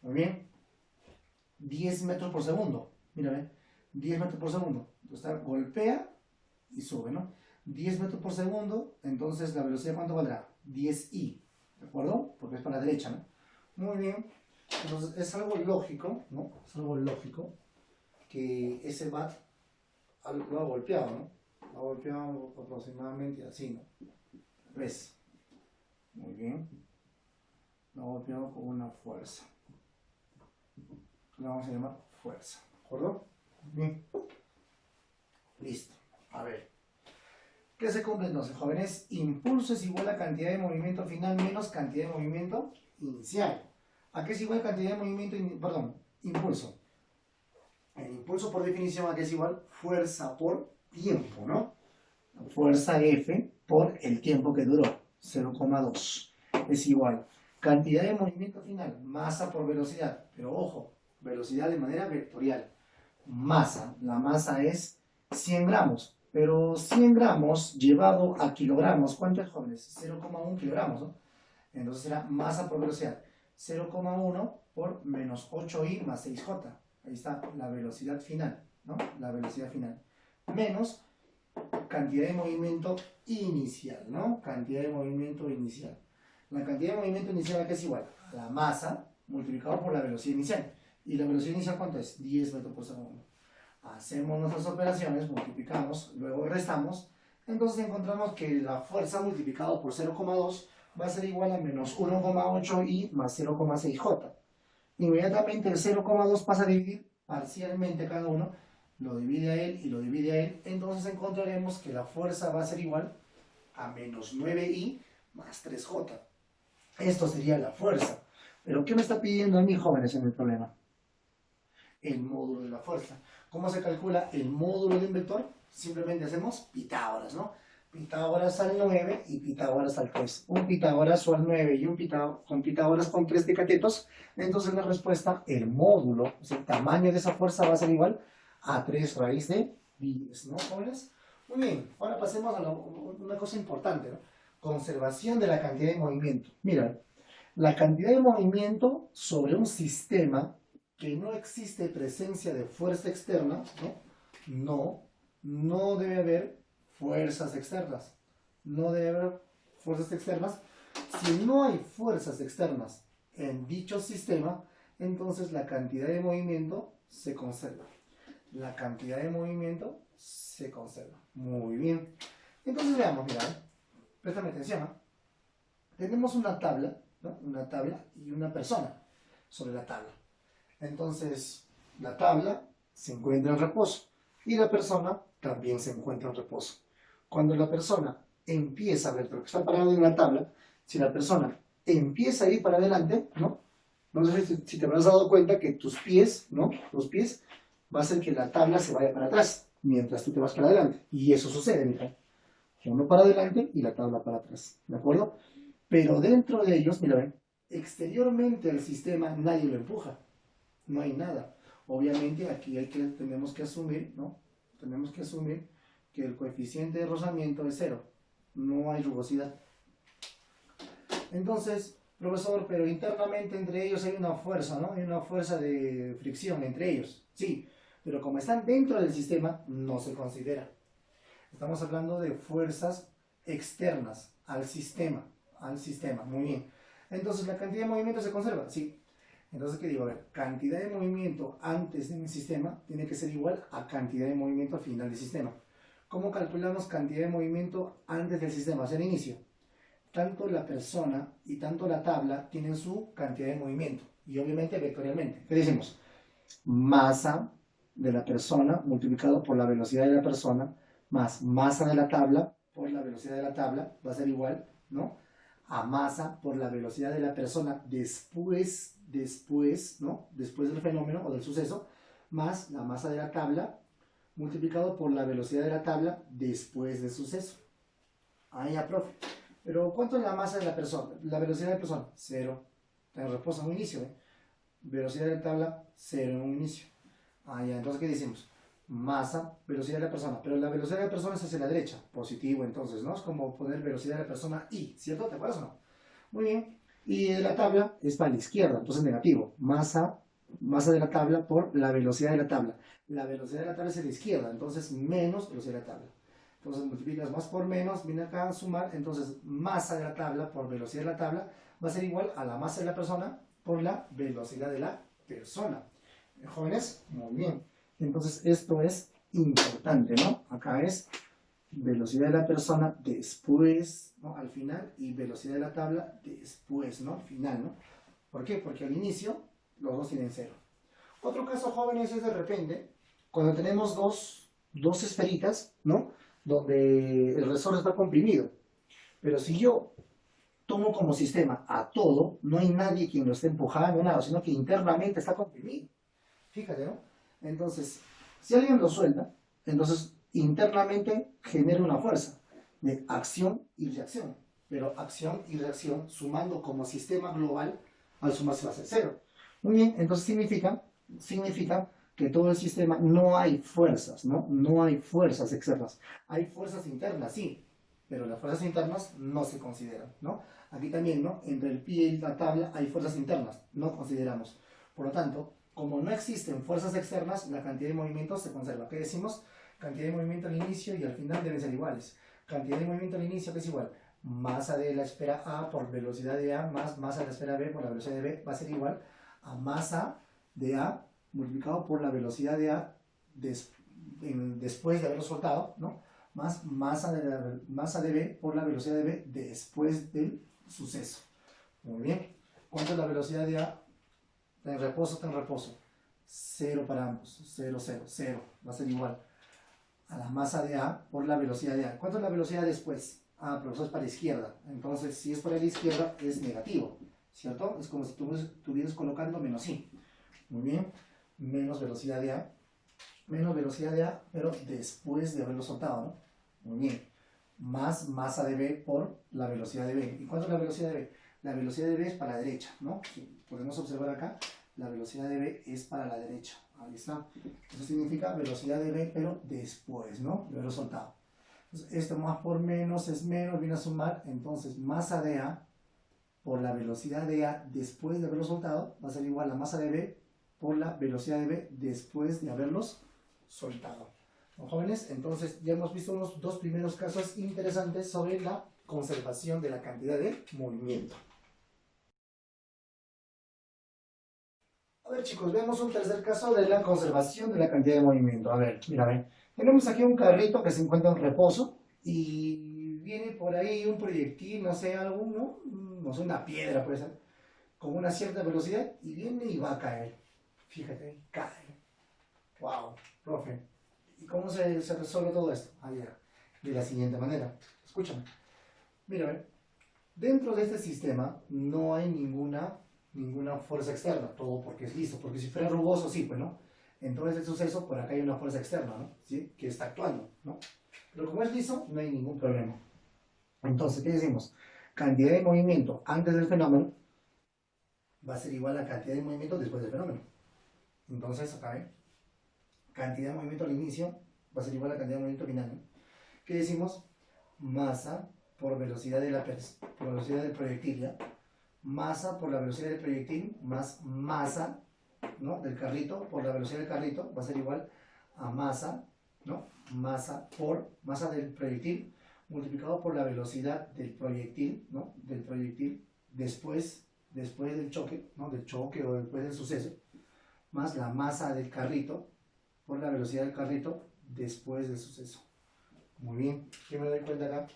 Muy bien. 10 metros por segundo. Mira, ¿ven? 10 metros por segundo. Entonces golpea y sube, ¿no? 10 metros por segundo, entonces la velocidad ¿cuánto valdrá? 10i, ¿de acuerdo? Porque es para la derecha, ¿no? Muy bien. Entonces es algo lógico, ¿no? Es algo lógico que ese bat lo ha golpeado, ¿no? Lo ha golpeado aproximadamente así, ¿no? ¿Ves? Muy bien. Lo ha golpeado con una fuerza. Lo vamos a llamar fuerza, ¿de acuerdo? Bien. Listo. A ver. ¿Qué se cumple entonces, jóvenes? Impulso es igual a cantidad de movimiento final menos cantidad de movimiento inicial. ¿A qué es igual cantidad de movimiento? Impulso. El impulso por definición, ¿a qué es igual? Fuerza por tiempo, ¿no? fuerza F por el tiempo que duró, 0,2. Es igual. Cantidad de movimiento final, masa por velocidad. Pero ojo, velocidad de manera vectorial. Masa, la masa es 100 gramos. Pero 100 gramos llevado a kilogramos, ¿cuánto es, jóvenes? 0,1 kilogramos, ¿no? Entonces será masa por velocidad. 0,1 por menos 8i más 6j. Ahí está la velocidad final, ¿no? La velocidad final. Menos cantidad de movimiento inicial, ¿no? Cantidad de movimiento inicial. La cantidad de movimiento inicial acá es igual a la masa multiplicado por la velocidad inicial. ¿Y la velocidad inicial cuánto es? 10 metros por segundo. Hacemos nuestras operaciones, multiplicamos, luego restamos. Entonces encontramos que la fuerza multiplicado por 0,2 va a ser igual a menos 1,8i más 0,6j. Inmediatamente el 0,2 pasa a dividir parcialmente cada uno, lo divide a él y lo divide a él, entonces encontraremos que la fuerza va a ser igual a menos 9i más 3j. Esto sería la fuerza. ¿Pero qué me está pidiendo a mí, jóvenes, en el problema? El módulo de la fuerza. ¿Cómo se calcula el módulo de un vector? Simplemente hacemos Pitágoras, ¿no? Pitágoras al 9 y Pitágoras al 3. Un Pitágoras al 9 y un Pitágoras con 3 de catetos. Entonces la respuesta, el módulo, o sea, el tamaño de esa fuerza va a ser igual a 3 raíz de 10, ¿no, jóvenes? Muy bien, ahora pasemos a una cosa importante, ¿no? Conservación de la cantidad de movimiento. Mira, la cantidad de movimiento sobre un sistema que no existe presencia de fuerza externa, no debe haber fuerzas externas. No debe haber fuerzas externas. Si no hay fuerzas externas en dicho sistema, entonces la cantidad de movimiento se conserva. La cantidad de movimiento se conserva. Muy bien. Entonces veamos, mira, préstame atención, ¿no? Tenemos una tabla, ¿no? Una tabla y una persona sobre la tabla. Entonces, la tabla se encuentra en reposo y la persona también se encuentra en reposo. Cuando la persona empieza a ver, porque está parado en la tabla, si la persona empieza a ir para adelante, ¿no? No sé si te habrás dado cuenta que tus pies, ¿no? Los pies, va a hacer que la tabla se vaya para atrás, mientras tú te vas para adelante. Y eso sucede, mira. Uno para adelante y la tabla para atrás, ¿de acuerdo? Pero dentro de ellos, mira, ven, exteriormente al sistema nadie lo empuja. No hay nada. Obviamente aquí tenemos que asumir, ¿no? Tenemos que asumir que el coeficiente de rozamiento es 0. No hay rugosidad. Entonces, profesor, pero internamente entre ellos hay una fuerza, ¿no? Hay una fuerza de fricción entre ellos. Sí, pero como están dentro del sistema, no se considera. Estamos hablando de fuerzas externas al sistema. Muy bien. Entonces, ¿la cantidad de movimiento se conserva? Sí. Entonces, ¿qué digo? A ver, cantidad de movimiento antes de un sistema tiene que ser igual a cantidad de movimiento al final del sistema. ¿Cómo calculamos cantidad de movimiento antes del sistema, o sea, al inicio? Tanto la persona y tanto la tabla tienen su cantidad de movimiento, y obviamente vectorialmente. ¿Qué decimos? Masa de la persona multiplicado por la velocidad de la persona más masa de la tabla por la velocidad de la tabla va a ser igual, ¿no? A masa por la velocidad de la persona después, ¿no? Después del fenómeno o del suceso, más la masa de la tabla multiplicado por la velocidad de la tabla después del suceso. Ah, ya, profe. Pero ¿cuánto es la masa de la persona? La velocidad de la persona, 0. En reposo en un inicio, ¿eh? Velocidad de la tabla, 0 en un inicio. Ah, ya, entonces, ¿qué decimos? Masa, velocidad de la persona. Pero la velocidad de la persona es hacia la derecha. Positivo, entonces, ¿no? Es como poner velocidad de la persona y, ¿cierto? ¿Te acuerdas o no? Muy bien. Y de la tabla es para la izquierda, entonces negativo. Masa de la tabla por la velocidad de la tabla. La velocidad de la tabla es a la izquierda, entonces menos velocidad de la tabla. Entonces multiplicas más por menos, viene acá a sumar, entonces masa de la tabla por velocidad de la tabla va a ser igual a la masa de la persona por la velocidad de la persona. ¿Jóvenes? Muy bien. Entonces esto es importante, ¿no? Acá es velocidad de la persona después, ¿no? Al final, y velocidad de la tabla después, ¿no? Al final, ¿no? ¿Por qué? Porque al inicio los dos tienen 0. Otro caso, jóvenes, es de repente, cuando tenemos dos esferitas, ¿no? Donde el resorte está comprimido. Pero si yo tomo como sistema a todo, no hay nadie quien lo esté empujando, nada, sino que internamente está comprimido. Fíjate, ¿no? Entonces, si alguien lo suelta, entonces internamente genera una fuerza de acción y reacción. Pero acción y reacción sumando como sistema global, al sumarse va a ser cero. Muy bien, entonces significa que todo el sistema no hay fuerzas, ¿no? No hay fuerzas externas. Hay fuerzas internas, sí, pero las fuerzas internas no se consideran, ¿no? Aquí también, ¿no? Entre el pie y la tabla hay fuerzas internas, no consideramos. Por lo tanto, como no existen fuerzas externas, la cantidad de movimiento se conserva. ¿Qué decimos? Cantidad de movimiento al inicio y al final deben ser iguales. Cantidad de movimiento al inicio, que es igual, masa de la esfera A por velocidad de A más masa de la esfera B por la velocidad de B va a ser igual a masa de A multiplicado por la velocidad de A después de haberlo soltado, ¿no? Más masa de B por la velocidad de B después del suceso. Muy bien. ¿Cuánto es la velocidad de A? Está en reposo, está en reposo. 0 para ambos. 0, 0, 0. Va a ser igual a la masa de A por la velocidad de A. ¿Cuánto es la velocidad después? Ah, pero eso es para la izquierda. Entonces, si es para la izquierda, es negativo. ¿Cierto? Es como si tú estuvieras colocando menos I. Muy bien. Menos velocidad de A. Menos velocidad de A, pero después de haberlo soltado, ¿no? Muy bien. Más masa de B por la velocidad de B. ¿Y cuánto es la velocidad de B? La velocidad de B es para la derecha, ¿no? Podemos observar acá, la velocidad de B es para la derecha. Ahí está. Eso significa velocidad de B, pero después, ¿no? De haberlo soltado. Entonces, esto más por menos es menos, viene a sumar. Entonces, masa de A por la velocidad de A después de haberlo soltado va a ser igual a masa de B por la velocidad de B después de haberlos soltado. ¿No, jóvenes? Entonces, ya hemos visto unos dos primeros casos interesantes sobre la conservación de la cantidad de movimiento. A ver, chicos, vemos un tercer caso de la conservación de la cantidad de movimiento. A ver, mira, ven. Tenemos aquí un carrito que se encuentra en reposo y viene por ahí un proyectil, no sé, alguno, no sé, una piedra puede ser, con una cierta velocidad y viene y va a caer. Fíjate, cae. Wow, profe. ¿Y cómo se resuelve todo esto? Ah, ya, de la siguiente manera. Escúchame. Mira, ven. Dentro de este sistema no hay ninguna fuerza externa, todo porque es liso, porque si fuera rugoso, sí, pues, ¿no? Entonces el suceso, por acá hay una fuerza externa, ¿no? ¿Sí? Que está actuando, ¿no? Pero como es liso, no hay ningún problema. Entonces, ¿qué decimos? Cantidad de movimiento antes del fenómeno va a ser igual a cantidad de movimiento después del fenómeno. Entonces, acá ven, cantidad de movimiento al inicio va a ser igual a cantidad de movimiento final, ¿no? ¿Qué decimos? Masa por velocidad, por velocidad del proyectil, ¿ya? Masa por la velocidad del proyectil más masa, ¿no? Del carrito por la velocidad del carrito va a ser igual a masa, ¿no? Masa del proyectil multiplicado por la velocidad del proyectil, ¿no? Del proyectil después del choque, ¿no? Del choque o después del suceso, más la masa del carrito por la velocidad del carrito después del suceso. Muy bien, ¿qué me doy cuenta acá?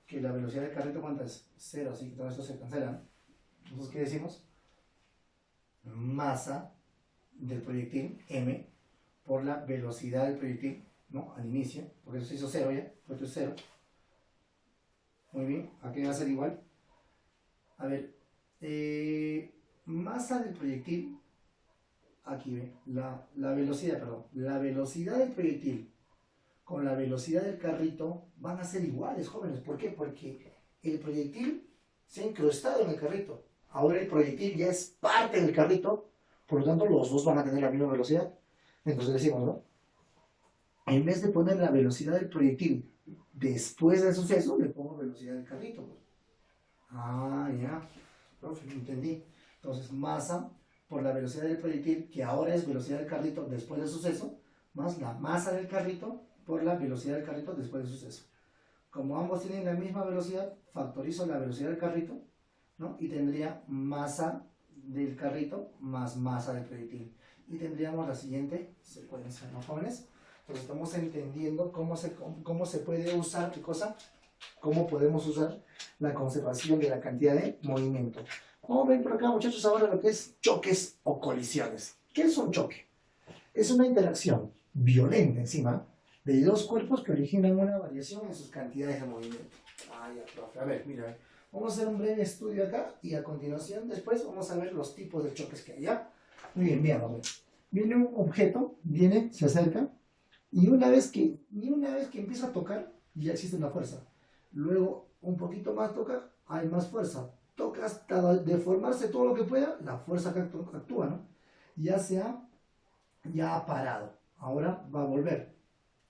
Que la velocidad del carrito, ¿cuánto es? 0, así que todo esto se cancela, ¿no? Entonces, ¿qué decimos? Masa del proyectil, m, por la velocidad del proyectil, ¿no? Al inicio, porque eso se hizo 0 ya, esto es 0. Muy bien, aquí va a ser igual. A ver, masa del proyectil, aquí ve, la velocidad del proyectil con la velocidad del carrito van a ser iguales, jóvenes. ¿Por qué? Porque el proyectil se ha incrustado en el carrito. Ahora el proyectil ya es parte del carrito, por lo tanto los dos van a tener la misma velocidad. Entonces decimos, ¿no? En vez de poner la velocidad del proyectil después del suceso, le pongo velocidad del carrito. Ah, ya, profe, entendí. Entonces, masa por la velocidad del proyectil, que ahora es velocidad del carrito después del suceso, más la masa del carrito por la velocidad del carrito después del suceso. Como ambos tienen la misma velocidad, factorizo la velocidad del carrito, ¿no? Y tendría masa del carrito más masa del proyectil. Y tendríamos la siguiente secuencia, ¿no, jóvenes? Entonces estamos entendiendo cómo se puede usar, ¿qué cosa? Cómo podemos usar la conservación de la cantidad de movimiento. Vamos a ver por acá, muchachos, ahora lo que es choques o colisiones. ¿Qué es un choque? Es una interacción violenta encima de dos cuerpos que originan una variación en sus cantidades de movimiento. Ah, ya, profe. A ver, mira, vamos a hacer un breve estudio acá y a continuación, después, vamos a ver los tipos de choques que hay, ¿ya? Muy bien, veamos. Viene un objeto, se acerca Y una vez que empieza a tocar, ya existe una fuerza. Luego, un poquito más toca, hay más fuerza. Toca hasta deformarse todo lo que pueda, la fuerza que actúa, ¿no? Ya ha parado. Ahora va a volver.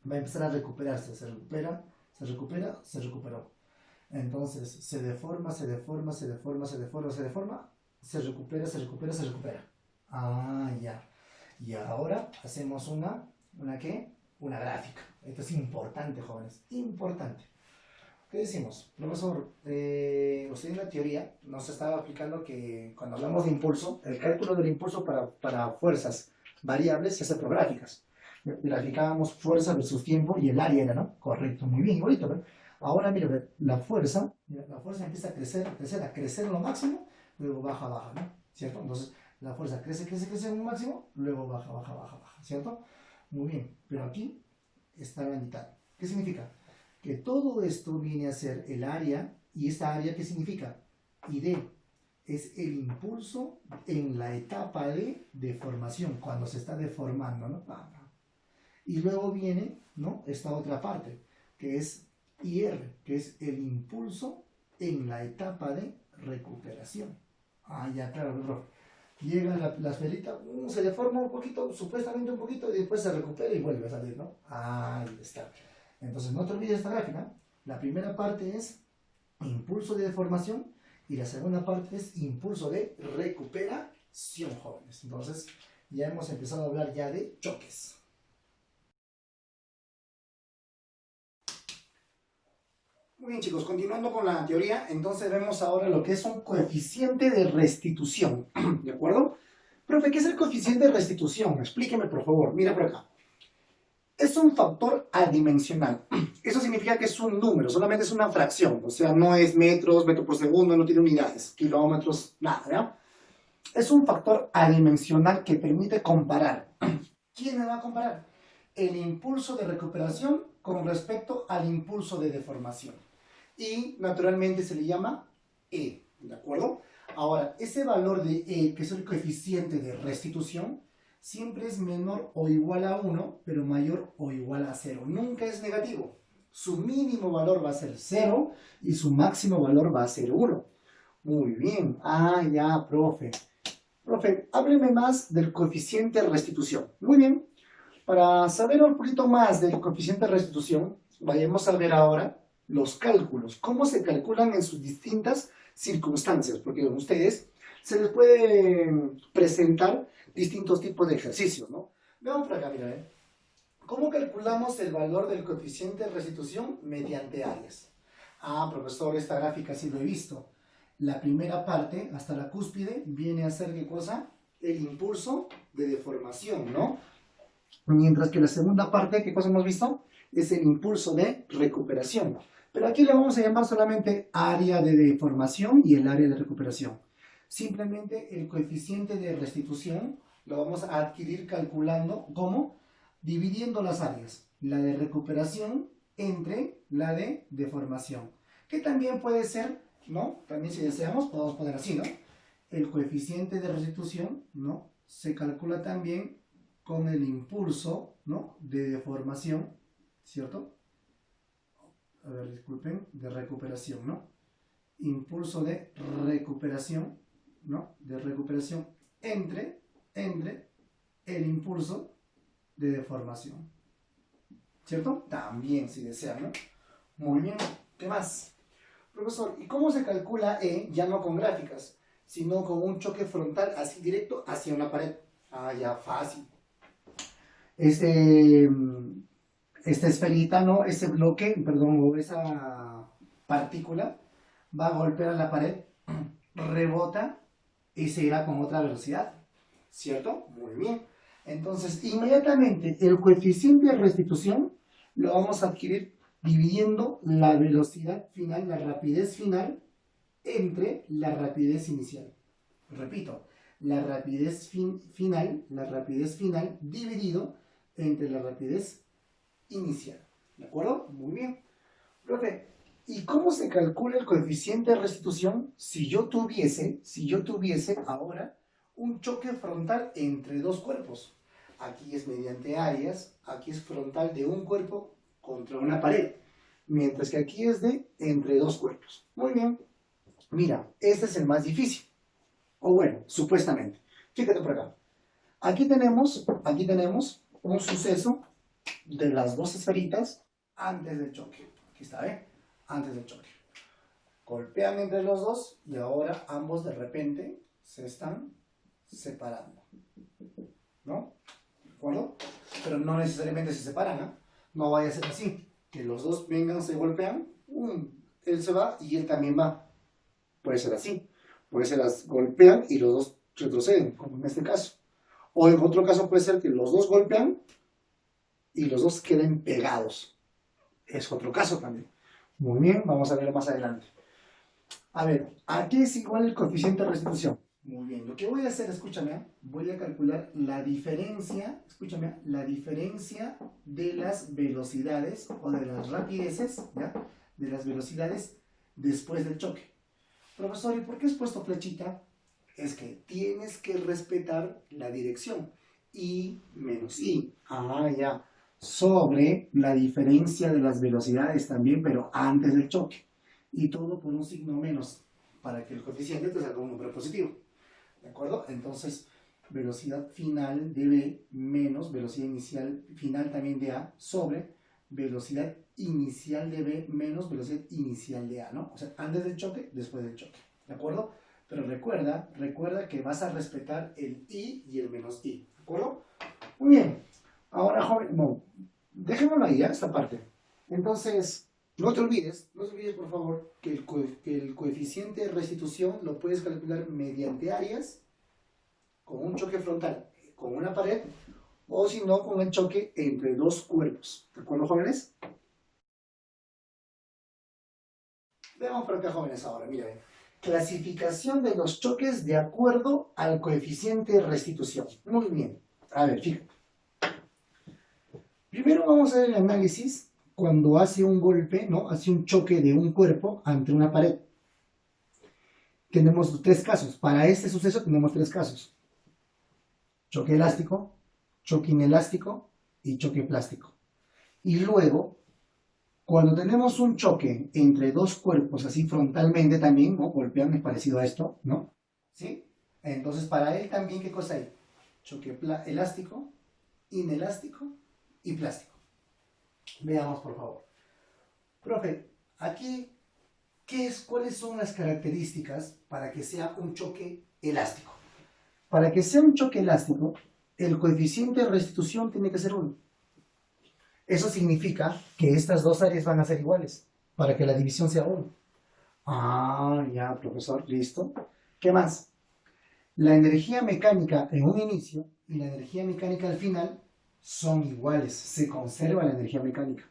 Va a empezar a recuperarse. Se recupera, se recupera, se recuperó. Entonces, se deforma, se deforma, se deforma, se deforma, se deforma, se recupera, se recupera, se recupera. Ah, ya. Y ahora hacemos ¿una qué? Una gráfica. Esto es importante, jóvenes, importante. ¿Qué decimos? Profesor, usted en la teoría nos estaba explicando que cuando hablamos de impulso, el cálculo del impulso para fuerzas variables se hace por gráficas. Graficábamos fuerza versus tiempo y el área era, ¿no? Correcto, muy bien, igualito, ¿verdad? Ahora, mira, la fuerza empieza a crecer en lo máximo, luego baja, baja, ¿no? ¿Cierto? Entonces, la fuerza crece, crece, crece en un máximo, luego baja, baja, baja, baja, ¿cierto? Muy bien, pero aquí está la mitad. ¿Qué significa? Que todo esto viene a ser el área, y esta área, ¿qué significa? ID es el impulso en la etapa de deformación, cuando se está deformando, ¿no? Y luego viene, ¿no? Esta otra parte, que es IR, que es el impulso en la etapa de recuperación. Ah, ya, claro, profe. Llega la esferita, se deforma un poquito, supuestamente un poquito, y después se recupera y vuelve a salir, ¿no? Ahí está. Entonces, no te olvides esta gráfica. La primera parte es impulso de deformación y la segunda parte es impulso de recuperación, jóvenes. Entonces, ya hemos empezado a hablar ya de choques. Muy bien, chicos, continuando con la teoría, entonces vemos ahora lo que es un coeficiente de restitución, ¿de acuerdo? Profe, ¿qué es el coeficiente de restitución? Explíqueme, por favor. Mira por acá. Es un factor adimensional. Eso significa que es un número, solamente es una fracción. O sea, no es metros, metro por segundo, no tiene unidades, kilómetros, nada, ¿ya? Es un factor adimensional que permite comparar. ¿Quién me va a comparar? El impulso de recuperación con respecto al impulso de deformación. Y naturalmente se le llama E, ¿de acuerdo? Ahora, ese valor de E, que es el coeficiente de restitución, siempre es menor o igual a 1, pero mayor o igual a 0. Nunca es negativo. Su mínimo valor va a ser 0 y su máximo valor va a ser 1. Muy bien. Ah, ya, profe. Profe, hábleme más del coeficiente de restitución. Muy bien. Para saber un poquito más del coeficiente de restitución, vayamos a ver ahora los cálculos. Cómo se calculan en sus distintas circunstancias. Porque a ustedes se les puede presentar distintos tipos de ejercicios, ¿no? Veamos por acá, mira, ¿eh? ¿Cómo calculamos el valor del coeficiente de restitución? Mediante áreas. Ah, profesor, esta gráfica sí lo he visto. La primera parte, hasta la cúspide, viene a ser, ¿qué cosa? El impulso de deformación, ¿no? Mientras que la segunda parte, ¿qué cosa hemos visto? Es el impulso de recuperación. Pero aquí le vamos a llamar solamente área de deformación y el área de recuperación. Simplemente el coeficiente de restitución lo vamos a adquirir calculando, ¿cómo? Dividiendo las áreas, la de recuperación entre la de deformación. Que también puede ser, ¿no? También si deseamos, podemos poner así, ¿no? El coeficiente de restitución, ¿no? Se calcula también con el impulso, ¿no? De deformación, ¿cierto? A ver, disculpen, de recuperación, ¿no? Impulso de recuperación, ¿no? De recuperación entre el impulso de deformación, ¿cierto? También, si desean, ¿no? Muy bien, ¿qué más? Profesor, ¿y cómo se calcula E ya no con gráficas, sino con un choque frontal así directo hacia una pared? Ah, ya, fácil. Esta esferita, ¿no? Ese bloque, perdón, o esa partícula va a golpear a la pared, rebota y se irá con otra velocidad, ¿cierto? Muy bien. Entonces, inmediatamente el coeficiente de restitución lo vamos a adquirir dividiendo la velocidad final, la rapidez final, entre la rapidez inicial. Repito, la rapidez final dividido entre la rapidez inicial. ¿De acuerdo? Muy bien. Profe, ¿y cómo se calcula el coeficiente de restitución si yo tuviese ahora un choque frontal entre dos cuerpos? aquí es mediante áreas, aquí es frontal de un cuerpo contra una pared, mientras que aquí es de entre dos cuerpos. Muy bien. Mira, este es el más difícil, o bueno, supuestamente. Fíjate por acá. Aquí tenemos un suceso de las dos esferitas antes del choque. Aquí está, ¿eh? Antes del choque. Golpean entre los dos y ahora ambos de repente se están separando. ¿No? ¿De acuerdo? Pero no necesariamente se separan, ¿eh? No vaya a ser así. Que los dos vengan, se golpean, él se va y él también va. Puede ser así. Puede ser las golpean y los dos retroceden, como en este caso. O en otro caso puede ser que los dos golpean y los dos queden pegados. Es otro caso también. Muy bien, vamos a ver más adelante. A ver, ¿a qué es igual el coeficiente de restitución? Muy bien, lo que voy a hacer, escúchame, voy a calcular la diferencia, escúchame, la diferencia de las velocidades o de las rapideces, ¿ya? De las velocidades después del choque. Profesor, ¿y por qué has puesto flechita? Es que tienes que respetar la dirección. I menos I. Ah, ya. Sobre la diferencia de las velocidades también, pero antes del choque. Y todo por un signo menos, para que el coeficiente te salga un número positivo. ¿De acuerdo? Entonces, velocidad final de B menos velocidad inicial final también de A sobre velocidad inicial de B menos velocidad inicial de A, ¿no? O sea, antes del choque, después del choque. ¿De acuerdo? Pero recuerda que vas a respetar el I y el menos I. ¿De acuerdo? Muy bien. Ahora, joven, no, dejémoslo ahí, ¿ya? Esta parte. Entonces, no te olvides por favor, que el coeficiente de restitución lo puedes calcular mediante áreas, con un choque frontal, con una pared, o si no, con el choque entre dos cuerpos. ¿De acuerdo, jóvenes? Veamos por acá, jóvenes, ahora, miren. Clasificación de los choques de acuerdo al coeficiente de restitución. Muy bien. A ver, fíjate. Primero vamos a ver el análisis cuando hace un golpe, ¿no? Hace un choque de un cuerpo ante una pared. Tenemos tres casos. Para este suceso tenemos tres casos. Choque elástico, choque inelástico y choque plástico. Y luego, cuando tenemos un choque entre dos cuerpos, así frontalmente también, ¿no? Golpean, es parecido a esto, ¿no? ¿Sí? Entonces, para él también, ¿qué cosa hay? Choque elástico, inelástico y plástico. Veamos, por favor. Profe, aquí, ¿cuáles son las características para que sea un choque elástico? Para que sea un choque elástico, el coeficiente de restitución tiene que ser 1. Eso significa que estas dos áreas van a ser iguales, para que la división sea 1. Ah, ya, profesor, listo. ¿Qué más? La energía mecánica en un inicio y la energía mecánica al final son iguales, se conserva la energía mecánica.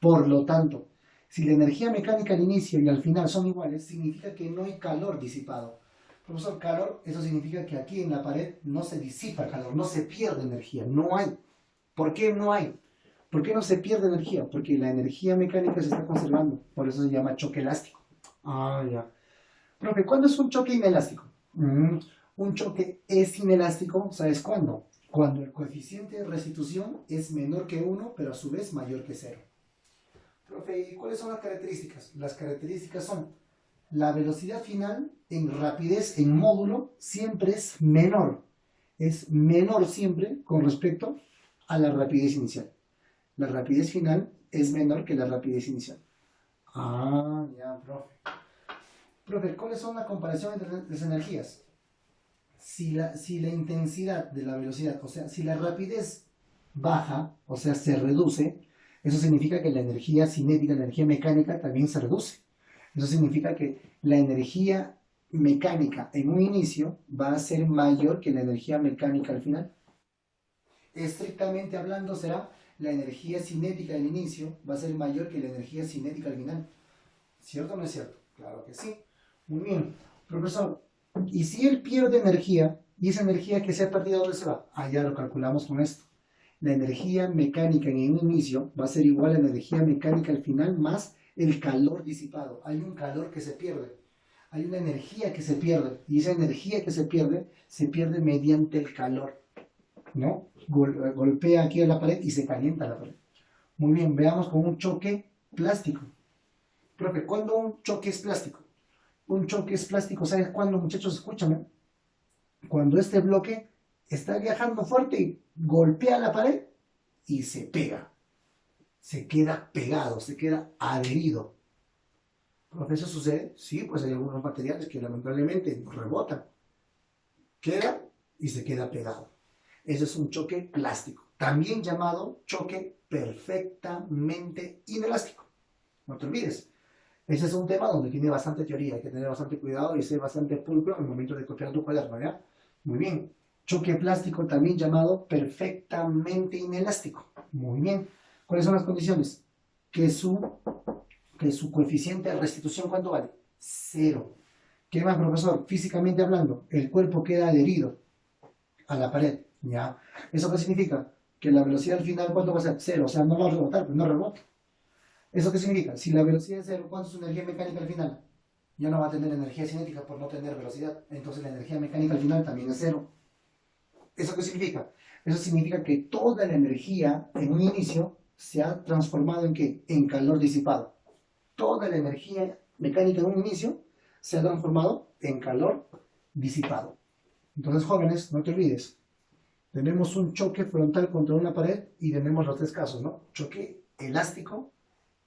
Por lo tanto, si la energía mecánica al inicio y al final son iguales, significa que no hay calor disipado. Profesor, calor, eso significa que aquí en la pared no se disipa calor, no se pierde energía, no hay. ¿Por qué no hay? ¿Por qué no se pierde energía? Porque la energía mecánica se está conservando, por eso se llama choque elástico. Ah, ya. Profe, ¿cuándo es un choque inelástico? Un choque es inelástico, ¿sabes cuándo? Cuando el coeficiente de restitución es menor que 1, pero a su vez mayor que 0. Profe, ¿y cuáles son las características? Las características son la velocidad final en rapidez, en módulo, siempre es menor. Es menor siempre con respecto a la rapidez inicial. La rapidez final es menor que la rapidez inicial. Ah, ya, profe. Profe, ¿cuáles son las comparaciones entre las energías? Si la intensidad de la velocidad, o sea, si la rapidez baja, o sea, se reduce, eso significa que la energía cinética, la energía mecánica también se reduce. Eso significa que la energía mecánica en un inicio va a ser mayor que la energía mecánica al final. Estrictamente hablando, será la energía cinética al inicio va a ser mayor que la energía cinética al final. ¿Cierto o no es cierto? Claro que sí. Muy bien. Profesor, ¿y si él pierde energía? ¿Y esa energía que se ha perdido, dónde se va? Ah, ya lo calculamos con esto. La energía mecánica en un inicio va a ser igual a la energía mecánica al final más el calor disipado. Hay un calor que se pierde. Hay una energía que se pierde. Y esa energía que se pierde mediante el calor. ¿no? Golpea aquí a la pared y se calienta la pared. Muy bien, veamos con un choque plástico. Profe, ¿cuándo un choque es plástico? Un choque es plástico, ¿sabes cuándo, muchachos? Escúchame. Cuando este bloque está viajando fuerte y golpea la pared y se pega. Se queda pegado, se queda adherido. ¿Profe, eso sucede? Sí, pues hay algunos materiales que lamentablemente rebotan. Queda y se queda pegado. Eso es un choque plástico, también llamado choque perfectamente inelástico. No te olvides. Ese es un tema donde tiene bastante teoría, hay que tener bastante cuidado y ser bastante pulcro en el momento de copiar tu cuaderno, ¿ya? Muy bien. Choque plástico, también llamado perfectamente inelástico. Muy bien. ¿Cuáles son las condiciones? Que su coeficiente de restitución, ¿cuánto vale? Cero. ¿Qué más, profesor? Físicamente hablando, el cuerpo queda adherido a la pared, ¿ya? ¿Eso qué significa? Que la velocidad al final, ¿cuánto va a ser? Cero, o sea, no va a rebotar, pues no rebota. ¿Eso qué significa? Si la velocidad es cero, ¿cuánto es su energía mecánica al final? Ya no va a tener energía cinética por no tener velocidad, entonces la energía mecánica al final también es cero. ¿Eso qué significa? Eso significa que toda la energía en un inicio se ha transformado en ¿qué? En calor disipado. Toda la energía mecánica en un inicio se ha transformado en calor disipado. Entonces, jóvenes, no te olvides, tenemos un choque frontal contra una pared y tenemos los tres casos, ¿no? Choque elástico,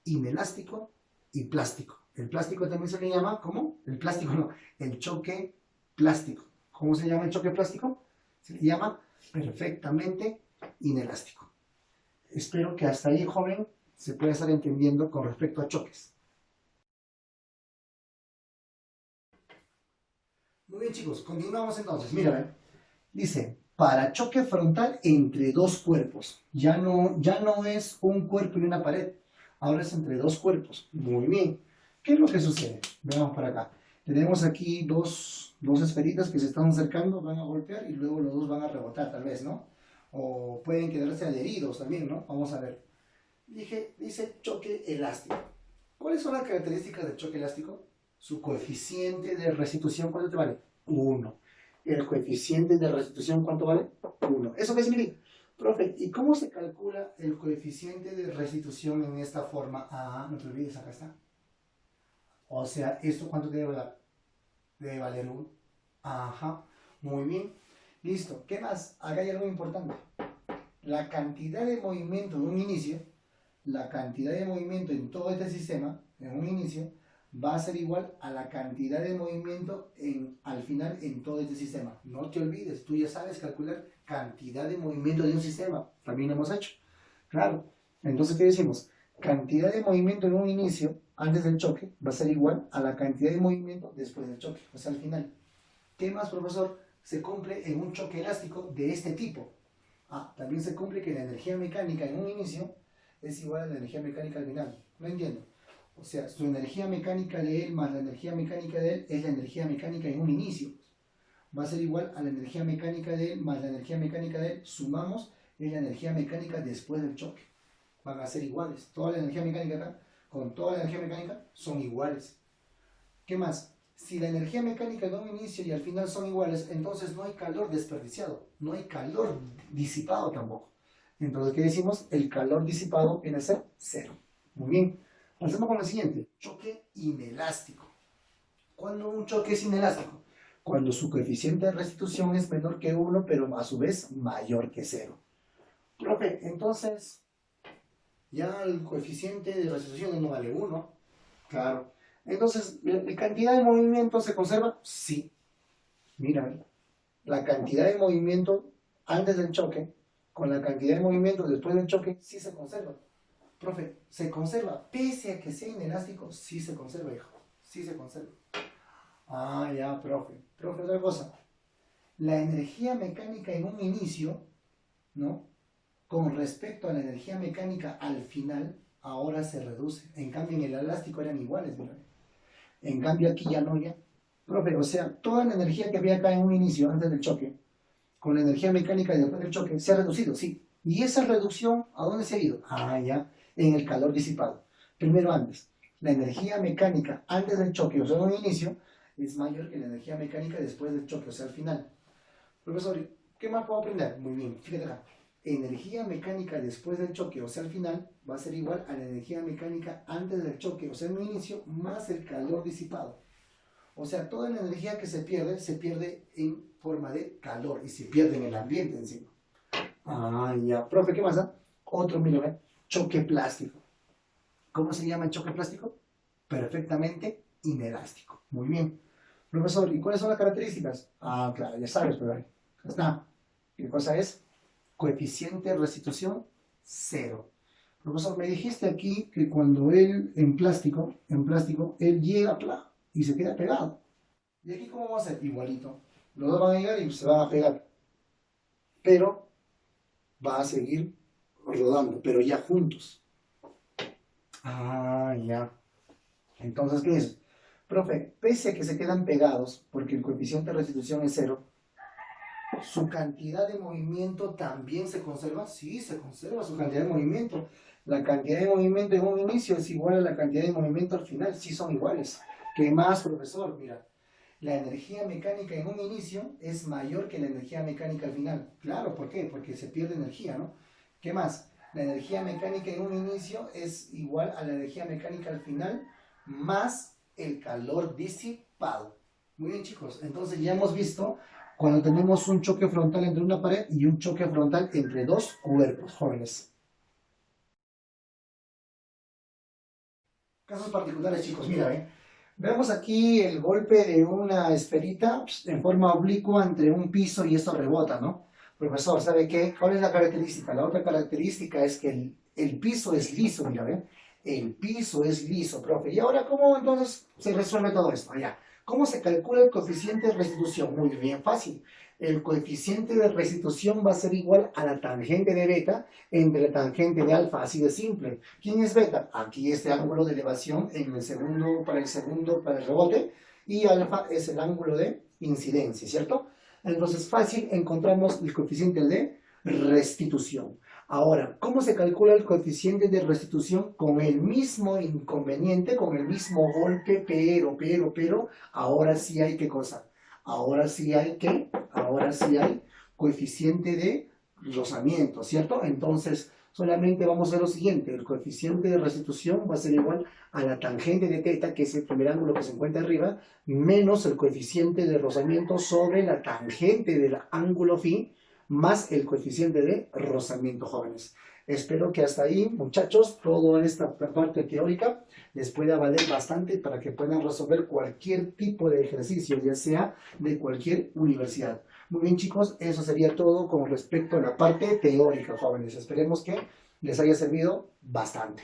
inelástico y plástico. El plástico también se le llama, ¿cómo? El plástico no, el choque plástico. ¿Cómo se llama el choque plástico? Se le llama perfectamente inelástico. Espero que hasta ahí, joven, se pueda estar entendiendo con respecto a choques. Muy bien, chicos, continuamos entonces. Mira, dice, para choque frontal entre dos cuerpos. Ya no es un cuerpo y una pared. Ahora es entre dos cuerpos. Muy bien. ¿Qué es lo que sucede? Veamos para acá. Tenemos aquí dos esferitas que se están acercando, van a golpear y luego los dos van a rebotar, tal vez, ¿no? O pueden quedarse adheridos también, ¿no? Vamos a ver. Dice choque elástico. ¿Cuáles son las características del choque elástico? Su coeficiente de restitución, ¿cuánto te vale? 1. El coeficiente de restitución, ¿cuánto vale? 1. ¿Eso qué significa? Profe, ¿y cómo se calcula el coeficiente de restitución en esta forma? Ah, no te olvides, acá está. O sea, ¿esto cuánto debe valer? Debe valer 1. Ajá, muy bien. Listo. ¿Qué más? Acá hay algo importante. La cantidad de movimiento de un inicio, la cantidad de movimiento en todo este sistema, en un inicio, va a ser igual a la cantidad de movimiento al final en todo este sistema. No te olvides, tú ya sabes calcular cantidad de movimiento de un sistema. También lo hemos hecho. Claro. Entonces, ¿qué decimos? Cantidad de movimiento en un inicio, antes del choque, va a ser igual a la cantidad de movimiento después del choque, o sea, al final. ¿Qué más, profesor? Se cumple en un choque elástico de este tipo. También se cumple que la energía mecánica en un inicio es igual a la energía mecánica al final. No entiendo. O sea, su energía mecánica de él más la energía mecánica de él es la energía mecánica en un inicio. Va a ser igual a la energía mecánica de él más la energía mecánica de él. Sumamos, es la energía mecánica después del choque. Van a ser iguales. Toda la energía mecánica acá con toda la energía mecánica son iguales. ¿Qué más? Si la energía mecánica de un inicio y al final son iguales, entonces no hay calor desperdiciado, no hay calor disipado tampoco. Entonces, ¿qué decimos? El calor disipado viene a ser cero. Muy bien. Pasemos con el siguiente. Choque inelástico. ¿Cuándo un choque es inelástico? Cuando su coeficiente de restitución es menor que 1, pero a su vez mayor que 0. Profe, entonces, ya el coeficiente de restitución no vale 1. Claro. Entonces, ¿la cantidad de movimiento se conserva? Sí. Mira, la cantidad de movimiento antes del choque con la cantidad de movimiento después del choque sí se conserva. Profe, ¿se conserva? Pese a que sea inelástico, sí se conserva, hijo. Sí se conserva. Ya, profe. Profe, otra cosa. La energía mecánica en un inicio, ¿no? Con respecto a la energía mecánica al final, ahora se reduce. En cambio, en el elástico eran iguales, ¿verdad? En cambio aquí ya no, ya. Profe, o sea, toda la energía que había acá en un inicio, antes del choque, con la energía mecánica y después del choque, se ha reducido, sí. ¿Y esa reducción a dónde se ha ido? Ya, en el calor disipado. Primero antes, la energía mecánica antes del choque, o sea, en un inicio, es mayor que la energía mecánica después del choque, o sea, al final. Profesor, ¿Qué más puedo aprender? Muy bien, fíjate acá. Energía mecánica después del choque, o sea, al final, va a ser igual a la energía mecánica antes del choque, o sea, en un inicio, más el calor disipado. O sea, toda la energía que se pierde en forma de calor y se pierde en el ambiente encima. Ah, ya. Profe, ¿qué pasa? Otro, mira, choque plástico. ¿Cómo se llama el choque plástico? Perfectamente inelástico. Muy bien. Profesor, ¿y cuáles son las características? Ah, claro, ya sabes, pero ahí está. ¿Qué cosa es? Coeficiente de restitución, cero. Profesor, me dijiste aquí que cuando él, en plástico, él llega y se queda pegado. ¿Y aquí cómo va a ser? Igualito. Los dos van a llegar y se van a pegar. Pero va a seguir rodando, pero ya juntos. Ah, ya. Entonces, ¿qué es? Profe, pese a que se quedan pegados, porque el coeficiente de restitución es cero, ¿su cantidad de movimiento también se conserva? Sí, se conserva su cantidad de movimiento. La cantidad de movimiento en un inicio es igual a la cantidad de movimiento al final. Sí son iguales. ¿Qué más, profesor? Mira, la energía mecánica en un inicio es mayor que la energía mecánica al final. Claro, ¿por qué? Porque se pierde energía, ¿no? ¿Qué más? La energía mecánica en un inicio es igual a la energía mecánica al final más el calor disipado. Muy bien, chicos. Entonces ya hemos visto cuando tenemos un choque frontal entre una pared y un choque frontal entre dos cuerpos, jóvenes. Casos particulares, chicos, mira, veamos aquí el golpe de una esferita en forma oblicua entre un piso y esto rebota, ¿no? Profesor, ¿sabe qué? ¿Cuál es la característica? La otra característica es que el piso es liso, mira, ¿ve? El piso es liso, profe. ¿Y ahora cómo entonces se resuelve todo esto? Allá. ¿Cómo se calcula el coeficiente de restitución? Muy bien, fácil. El coeficiente de restitución va a ser igual a la tangente de beta entre la tangente de alfa, así de simple. ¿Quién es beta? Aquí este ángulo de elevación en el segundo, para el rebote, y alfa es el ángulo de incidencia, ¿cierto? Entonces, fácil, encontramos el coeficiente de restitución. Ahora, ¿cómo se calcula el coeficiente de restitución? Con el mismo inconveniente, con el mismo golpe, pero, ahora sí hay qué cosa. Ahora sí hay coeficiente de rozamiento, ¿cierto? Entonces, solamente vamos a hacer lo siguiente. El coeficiente de restitución va a ser igual a la tangente de teta, que es el primer ángulo que se encuentra arriba, menos el coeficiente de rozamiento sobre la tangente del ángulo phi, más el coeficiente de rozamiento, jóvenes. Espero que hasta ahí, muchachos, toda esta parte teórica les pueda valer bastante para que puedan resolver cualquier tipo de ejercicio, ya sea de cualquier universidad. Muy bien, chicos, eso sería todo con respecto a la parte teórica, jóvenes. Esperemos que les haya servido bastante.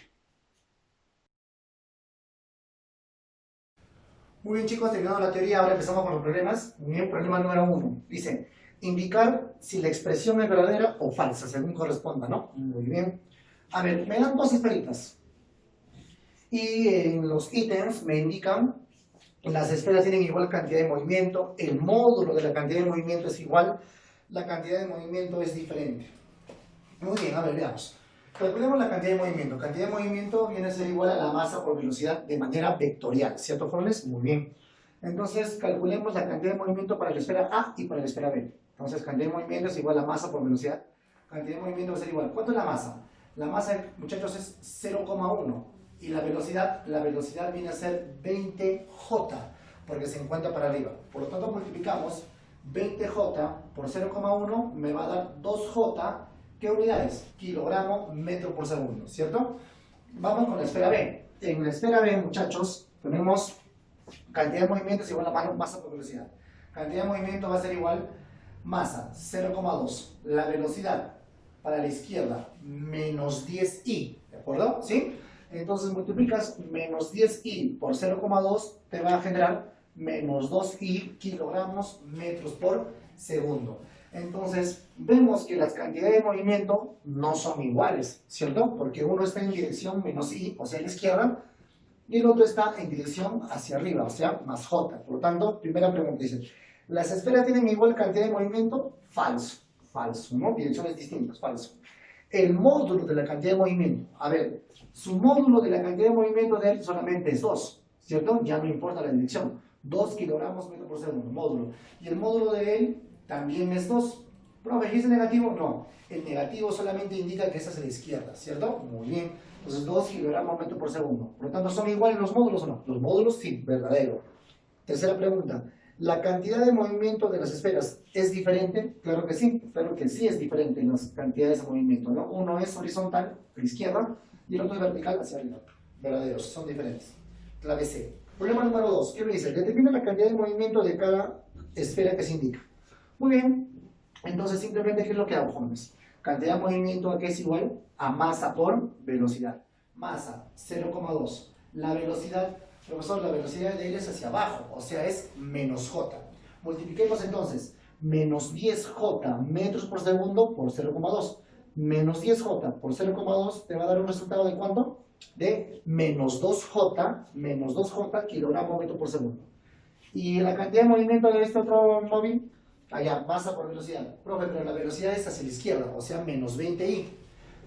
Muy bien, chicos, terminando la teoría, ahora empezamos con los problemas. Muy bien, problema número 1. Dice, indicar si la expresión es verdadera o falsa, según corresponda, ¿no? Muy bien. A ver, me dan dos esferitas. Y en los ítems me indican las esferas tienen igual cantidad de movimiento, el módulo de la cantidad de movimiento es igual, la cantidad de movimiento es diferente. Muy bien, a ver, veamos. Calculemos la cantidad de movimiento. Cantidad de movimiento viene a ser igual a la masa por velocidad de manera vectorial, ¿cierto, jóvenes? Muy bien. Entonces, calculemos la cantidad de movimiento para la esfera A y para la esfera B. Entonces, cantidad de movimiento es igual a masa por velocidad. Cantidad de movimiento va a ser igual. ¿Cuánto es la masa? La masa, muchachos, es 0,1. Y la velocidad viene a ser 20J, porque se encuentra para arriba. Por lo tanto, multiplicamos 20J por 0,1, me va a dar 2J. ¿Qué unidades? Kilogramo metro por segundo, ¿cierto? Vamos con la esfera B. En la esfera B, muchachos, tenemos cantidad de movimiento es igual a masa por velocidad. Cantidad de movimiento va a ser igual masa, 0,2. La velocidad para la izquierda, menos 10i, ¿de acuerdo? ¿Sí? Entonces multiplicas menos 10i por 0,2, te va a generar menos 2i kilogramos metros por segundo. Entonces, vemos que las cantidades de movimiento no son iguales, ¿cierto? Porque uno está en dirección menos i, o sea, a la izquierda, y el otro está en dirección hacia arriba, o sea, más j. Por lo tanto, primera pregunta dice, ¿las esferas tienen igual cantidad de movimiento? Falso, falso, ¿no? Direcciones distintas, falso. El módulo de la cantidad de movimiento, a ver, su módulo de la cantidad de movimiento de él solamente es 2, ¿cierto? Ya no importa la dirección, 2 kilogramos metro por segundo, módulo. Y el módulo de él también es 2. Profe, ¿y ese negativo? No. El negativo solamente indica que esta es a la izquierda, ¿cierto? Muy bien. Entonces 2 kilogramos metro por segundo. Por lo tanto, ¿son iguales los módulos o no? Los módulos sí, verdadero. Tercera pregunta. ¿La cantidad de movimiento de las esferas es diferente? Claro que sí es diferente en las cantidades de movimiento, ¿no? Uno es horizontal, a la izquierda, y el otro es vertical, hacia arriba. Verdaderos, son diferentes. Clave C. Problema número 2. ¿Qué me dice? Determina la cantidad de movimiento de cada esfera que se indica. Muy bien. Entonces, simplemente, ¿qué es lo que hago, jóvenes? Cantidad de movimiento aquí es igual a masa por velocidad. Masa, 0,2. La velocidad, profesor, la velocidad de él es hacia abajo, o sea, es menos j. Multipliquemos entonces, menos 10j metros por segundo por 0,2. Menos 10j por 0,2 te va a dar un resultado de ¿cuánto? De menos 2j kilogramo metro por segundo. Y la cantidad de movimiento de este otro móvil, allá, masa por velocidad. Profe, pero la velocidad es hacia la izquierda, o sea, menos 20i.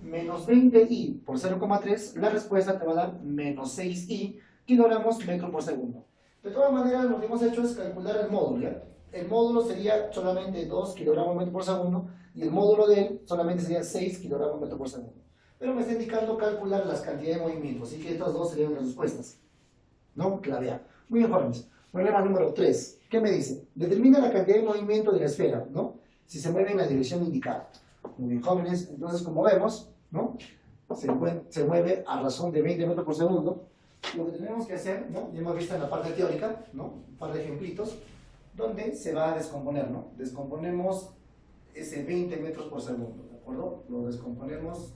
Menos 20i por 0,3, la respuesta te va a dar menos 6i kilogramos metro por segundo. De todas maneras, lo que hemos hecho es calcular el módulo, ¿ya? El módulo sería solamente 2 kilogramos metro por segundo, y el módulo de él solamente sería 6 kilogramos metro por segundo. Pero me está indicando calcular las cantidades de movimiento, así que estas dos serían las respuestas. ¿No? Clave A. Muy bien, jóvenes. Problema número 3. ¿Qué me dice? Determina la cantidad de movimiento de la esfera, ¿no? Si se mueve en la dirección indicada. Muy bien, jóvenes. Entonces, como vemos, ¿no? Se mueve a razón de 20 metros por segundo. Lo que tenemos que hacer, ¿no? Ya hemos visto en la parte teórica, ¿no? Un par de ejemplitos, donde se va a descomponer, ¿no? Descomponemos ese 20 metros por segundo, ¿de acuerdo? Lo descomponemos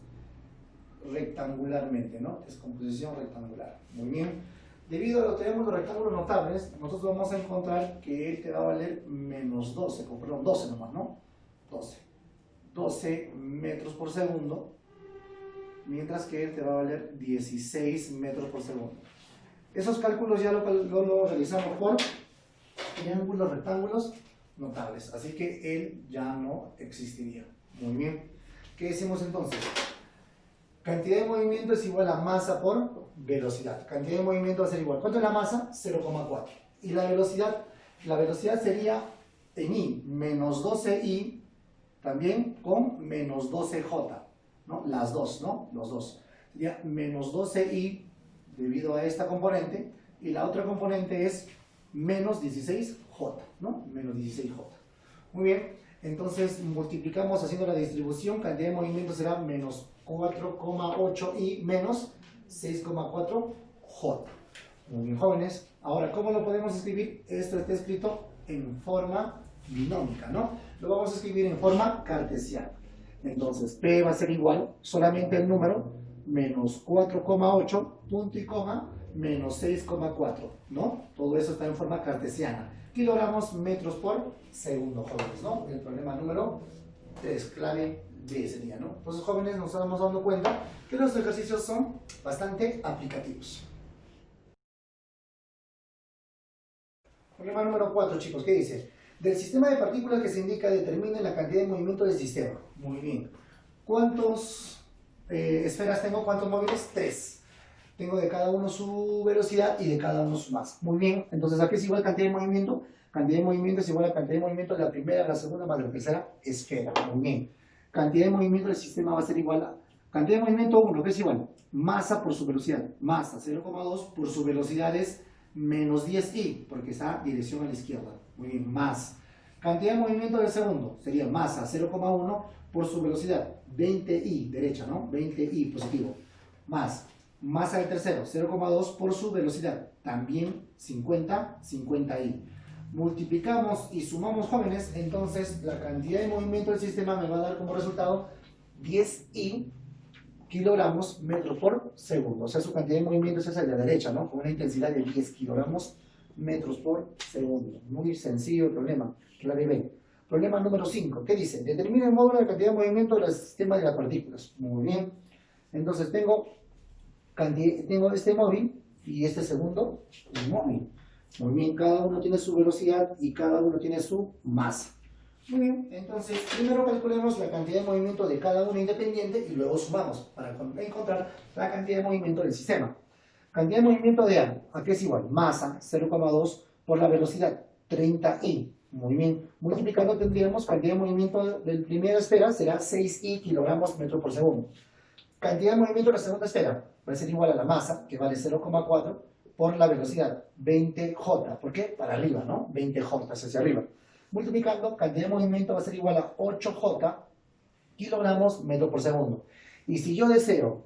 rectangularmente, ¿no? Descomposición rectangular. Muy bien. Debido a lo que tenemos los rectángulos notables, nosotros vamos a encontrar que él te va a valer menos 12, perdón, 12 nomás, ¿no? 12 metros por segundo, mientras que él te va a valer 16 metros por segundo. Esos cálculos ya lo realizamos por triángulos rectángulos notables, así que él ya no existiría. Muy bien. ¿Qué decimos entonces? Cantidad de movimiento es igual a masa por velocidad. Cantidad de movimiento va a ser igual. ¿Cuánto es la masa? 0,4. Y la velocidad sería en i, menos 12i, también con menos 12j, ¿no? Las dos, ¿no? Los dos. Sería menos 12i debido a esta componente, y la otra componente es menos 16j, ¿no? Menos 16j. Muy bien, entonces multiplicamos haciendo la distribución, cantidad de movimiento será menos 4,8i menos 6,4j. Muy bien, jóvenes. Ahora, ¿cómo lo podemos escribir? Esto está escrito en forma binómica, ¿no? Lo vamos a escribir en forma cartesiana. Entonces, P va a ser igual, solamente el número, menos 4,8, punto y coma, menos 6,4, ¿no? Todo eso está en forma cartesiana. Kilogramos metros por segundo, jóvenes, ¿no? El problema número 3, clave B sería, ¿no? Entonces, jóvenes, nos estamos dando cuenta que los ejercicios son bastante aplicativos. Problema número 4, chicos, ¿qué dice? Del sistema de partículas que se indica, determine la cantidad de movimiento del sistema. Muy bien. ¿Cuántas esferas tengo? ¿Cuántos móviles? 3. Tengo de cada uno su velocidad y de cada uno su masa. Muy bien. Entonces, ¿a qué es igual cantidad de movimiento? Cantidad de movimiento es igual a cantidad de movimiento de la primera, la segunda más la tercera esfera. Muy bien. Cantidad de movimiento del sistema va a ser igual a cantidad de movimiento 1, que es igual masa por su velocidad. Masa 0,2 por su velocidad es menos 10i, porque está dirección a la izquierda. Muy bien, más. Cantidad de movimiento del segundo sería masa 0,1 por su velocidad, 20i, derecha, ¿no? 20i, positivo. Más. Masa del tercero, 0,2 por su velocidad, también 50i. Multiplicamos y sumamos, jóvenes, entonces la cantidad de movimiento del sistema me va a dar como resultado 10i kilogramos metro por segundo. O sea, su cantidad de movimiento es esa de la derecha, ¿no? Con una intensidad de 10 kilogramos metros por segundo. Muy sencillo el problema. Clave B. Problema número 5. ¿Qué dice? Determina el módulo de cantidad de movimiento del sistema de las partículas. Muy bien. Entonces tengo este móvil y este segundo móvil. Muy bien, cada uno tiene su velocidad y cada uno tiene su masa. Muy bien, entonces primero calculemos la cantidad de movimiento de cada uno independiente y luego sumamos para encontrar la cantidad de movimiento del sistema. Cantidad de movimiento de A, ¿a qué es igual? Masa 0,2 por la velocidad 30i. Muy bien. Multiplicando tendríamos cantidad de movimiento de la primera esfera será 6i kilogramos metro por segundo. Cantidad de movimiento de la segunda esfera va a ser igual a la masa, que vale 0,4, por la velocidad, 20j. ¿Por qué? Para arriba, ¿no? 20j hacia arriba. Multiplicando, cantidad de movimiento va a ser igual a 8j kilogramos metro por segundo. Y si yo deseo,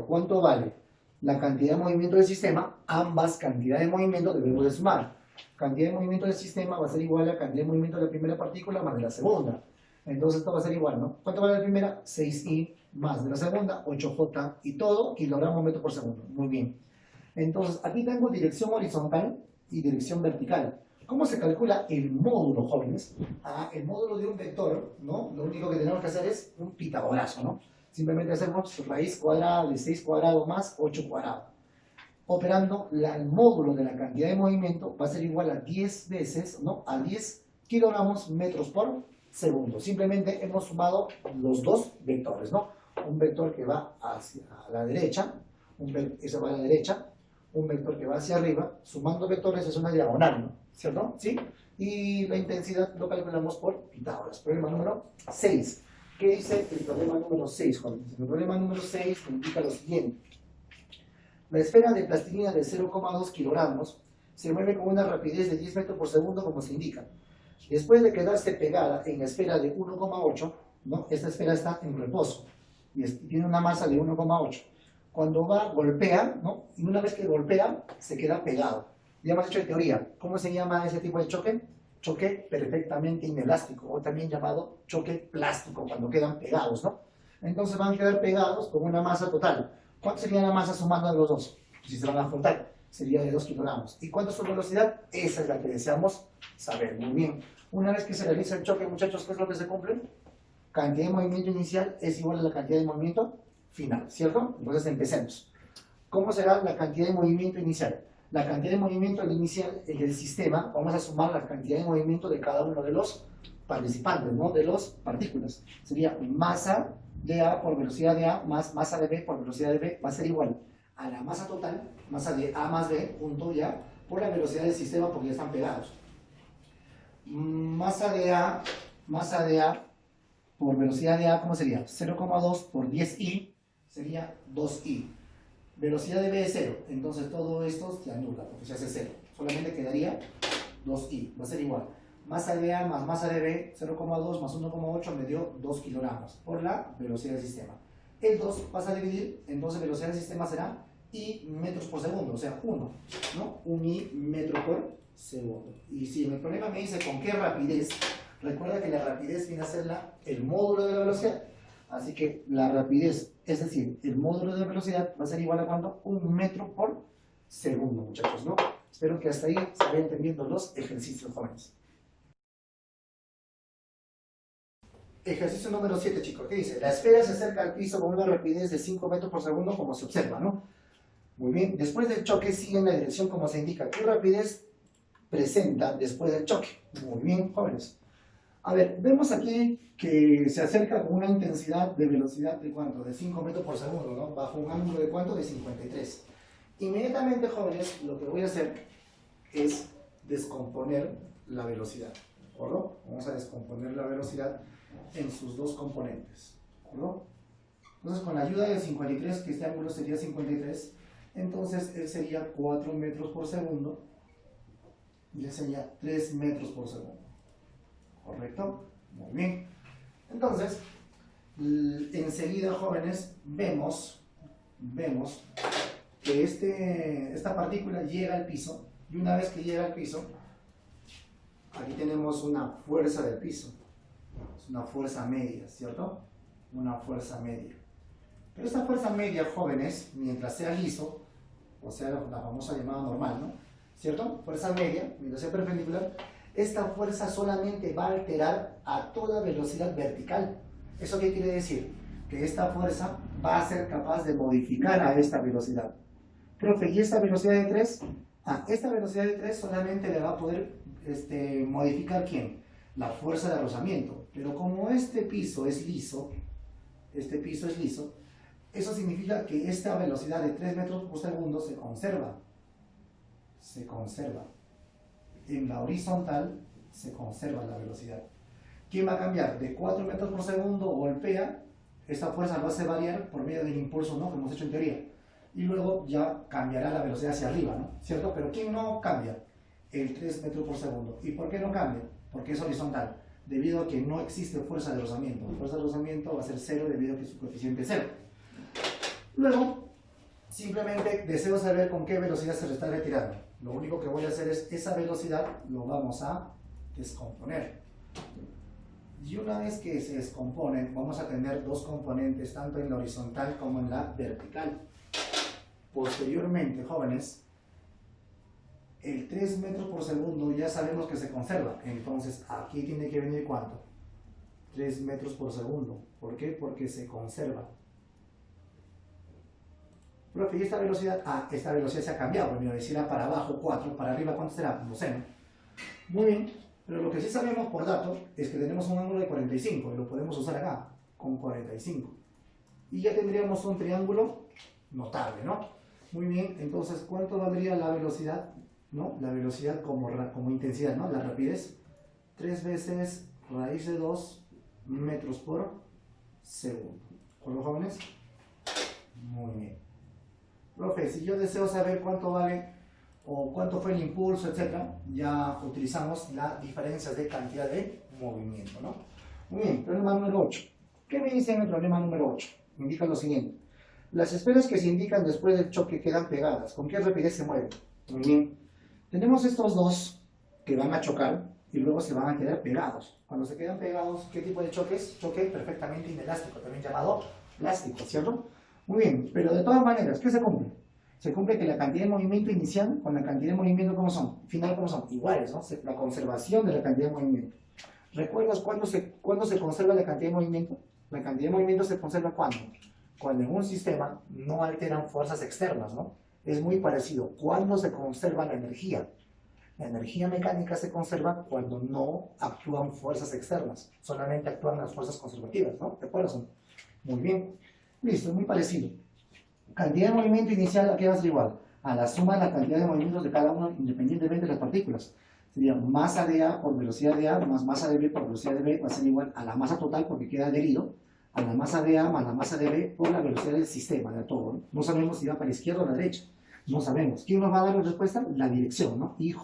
¿cuánto vale la cantidad de movimiento del sistema? Ambas cantidades de movimiento debemos de sumar. Cantidad de movimiento del sistema va a ser igual a la cantidad de movimiento de la primera partícula más de la segunda. Entonces esto va a ser igual, ¿no? ¿Cuánto vale la primera? 6i más de la segunda, 8j, y todo kilogramos metro por segundo. Muy bien. Entonces, aquí tengo dirección horizontal y dirección vertical. ¿Cómo se calcula el módulo, jóvenes? El módulo de un vector, ¿no? Lo único que tenemos que hacer es un pitagorazo, ¿no? Simplemente hacemos raíz cuadrada de 6 cuadrado más 8 cuadrado. Operando el módulo de la cantidad de movimiento va a ser igual a 10 veces, ¿no? A 10 kilogramos metros por segundo. Simplemente hemos sumado los dos vectores, ¿no? Un vector que va hacia la derecha, eso va a la derecha, un vector que va hacia arriba, sumando vectores es una diagonal, ¿no? ¿Cierto? ¿Sí? Y la intensidad lo calculamos por Pitágoras. Problema número 6. ¿Qué dice el problema número 6, jóvenes? El problema número 6 indica lo siguiente. La esfera de plastilina de 0,2 kilogramos se mueve con una rapidez de 10 metros por segundo, como se indica. Después de quedarse pegada en la esfera de 1,8, ¿no? Esta esfera está en reposo y tiene una masa de 1,8. Cuando va, golpea, ¿no? Y una vez que golpea, se queda pegado. Ya hemos hecho de teoría. ¿Cómo se llama ese tipo de choque? Choque perfectamente inelástico, o también llamado choque plástico, cuando quedan pegados, ¿no? Entonces van a quedar pegados con una masa total. ¿Cuánto sería la masa sumando de los dos? Si se van a juntar, sería de 2 kilogramos. ¿Y cuánto es su velocidad? Esa es la que deseamos saber. Muy bien. Una vez que se realiza el choque, muchachos, ¿qué es lo que se cumple? Cantidad de movimiento inicial es igual a la cantidad de movimiento final, ¿cierto? Entonces empecemos. ¿Cómo será la cantidad de movimiento inicial? La cantidad de movimiento inicial en el sistema, vamos a sumar la cantidad de movimiento de cada uno de los participantes, ¿no? De las partículas. Sería masa de A por velocidad de A más masa de B por velocidad de B va a ser igual a la masa total, masa de A más B, punto ya, por la velocidad del sistema porque ya están pegados. Masa de A por velocidad de A, ¿cómo sería? 0,2 por 10i sería 2i. Velocidad de B es 0, entonces todo esto se anula porque se hace 0. Solamente quedaría 2i, va a ser igual. Masa de A más masa de B, 0,2 más 1,8 me dio 2 kilogramos por la velocidad del sistema. El 2 pasa a dividir, entonces velocidad del sistema será i metros por segundo, o sea 1, ¿no? 1i metro por segundo. Y si en el problema me dice con qué rapidez, recuerda que la rapidez viene a ser el módulo de la velocidad. Así que la rapidez, es decir, el módulo de la velocidad va a ser igual a ¿cuánto? 1 metro por segundo, muchachos, ¿no? Espero que hasta ahí se vayan entendiendo los ejercicios, jóvenes. Ejercicio número 7, chicos. ¿Qué dice? La esfera se acerca al piso con una rapidez de 5 metros por segundo, como se observa, ¿no? Muy bien. Después del choque sigue en la dirección como se indica. ¿Qué rapidez presenta después del choque? Muy bien, jóvenes. A ver, vemos aquí que se acerca con una intensidad de velocidad de ¿cuánto? De 5 metros por segundo, ¿no? Bajo un ángulo de ¿cuánto? De 53. Inmediatamente, jóvenes, lo que voy a hacer es descomponer la velocidad, ¿de acuerdo? Vamos a descomponer la velocidad en sus dos componentes, ¿de acuerdo? Entonces, con la ayuda del 53, que este ángulo sería 53, entonces él sería 4 metros por segundo y él sería 3 metros por segundo. ¿Correcto? Muy bien. Entonces, enseguida, jóvenes, vemos que esta partícula llega al piso, y una vez que llega al piso, aquí tenemos una fuerza del piso. Es una fuerza media, ¿cierto? Una fuerza media. Pero esta fuerza media, jóvenes, mientras sea liso, o sea, la famosa llamada normal, ¿no? ¿Cierto? Fuerza media, mientras sea perpendicular, esta fuerza solamente va a alterar a toda velocidad vertical. ¿Eso qué quiere decir? Que esta fuerza va a ser capaz de modificar a esta velocidad. Profe, ¿y esta velocidad de 3? Esta velocidad de 3 solamente le va a poder modificar ¿quién? La fuerza de rozamiento. Pero como este piso es liso, eso significa que esta velocidad de 3 metros por segundo se conserva. En la horizontal se conserva la velocidad. ¿Quién va a cambiar? De 4 metros por segundo golpea, esta fuerza lo hace variar por medio del impulso, ¿no?, que hemos hecho en teoría. Y luego ya cambiará la velocidad hacia arriba, ¿no? ¿Cierto? Pero ¿quién no cambia? El 3 metros por segundo. ¿Y por qué no cambia? Porque es horizontal, debido a que no existe fuerza de rozamiento. La fuerza de rozamiento va a ser 0 debido a que su coeficiente es 0. Luego, simplemente deseo saber con qué velocidad se está retirando. Lo único que voy a hacer es esa velocidad lo vamos a descomponer. Y una vez que se descomponen, vamos a tener dos componentes, tanto en la horizontal como en la vertical. Posteriormente, jóvenes, el 3 metros por segundo ya sabemos que se conserva. Entonces, aquí tiene que venir ¿cuánto? 3 metros por segundo. ¿Por qué? Porque se conserva. Profe, ¿y esta velocidad? Ah, esta velocidad se ha cambiado. Mira, si era para abajo 4, para arriba ¿cuánto será? No sé, ¿no? Muy bien, pero lo que sí sabemos por dato es que tenemos un ángulo de 45 y lo podemos usar acá, con 45. Y ya tendríamos un triángulo notable, ¿no? Muy bien, entonces, ¿cuánto valdría la velocidad? ¿No? La velocidad como intensidad, ¿no? La rapidez. 3 veces raíz de 2 metros por segundo. ¿De acuerdo, jóvenes? Muy bien. Profe, si yo deseo saber cuánto vale o cuánto fue el impulso, etcétera, ya utilizamos las diferencias de cantidad de movimiento, ¿no? Muy bien, problema número 8. ¿Qué me dice en el problema número 8? Me indica lo siguiente. Las esferas que se indican después del choque quedan pegadas. ¿Con qué rapidez se mueven? Muy bien. Tenemos estos dos que van a chocar y luego se van a quedar pegados. Cuando se quedan pegados, ¿qué tipo de choque es? Choque perfectamente inelástico, también llamado plástico, ¿cierto? Muy bien, pero de todas maneras, ¿qué se cumple? Se cumple que la cantidad de movimiento inicial con la cantidad de movimiento, ¿cómo son? Final, ¿cómo son? Iguales, ¿no? La conservación de la cantidad de movimiento. ¿Recuerdas cuándo se conserva la cantidad de movimiento? La cantidad de movimiento se conserva ¿cuándo? Cuando en un sistema no alteran fuerzas externas, ¿no? Es muy parecido. ¿Cuándo se conserva la energía? La energía mecánica se conserva cuando no actúan fuerzas externas, solamente actúan las fuerzas conservativas, ¿no? ¿De acuerdo? Muy bien. Listo, muy parecido. Cantidad de movimiento inicial, ¿a qué va a ser igual? A la suma de la cantidad de movimientos de cada uno independientemente de las partículas. Sería masa de A por velocidad de A más masa de B por velocidad de B va a ser igual a la masa total porque queda adherido a la masa de A más la masa de B por la velocidad del sistema, de todo, ¿no? No sabemos si va para la izquierda o la derecha. No sabemos. ¿Quién nos va a dar la respuesta? La dirección, ¿no? IJ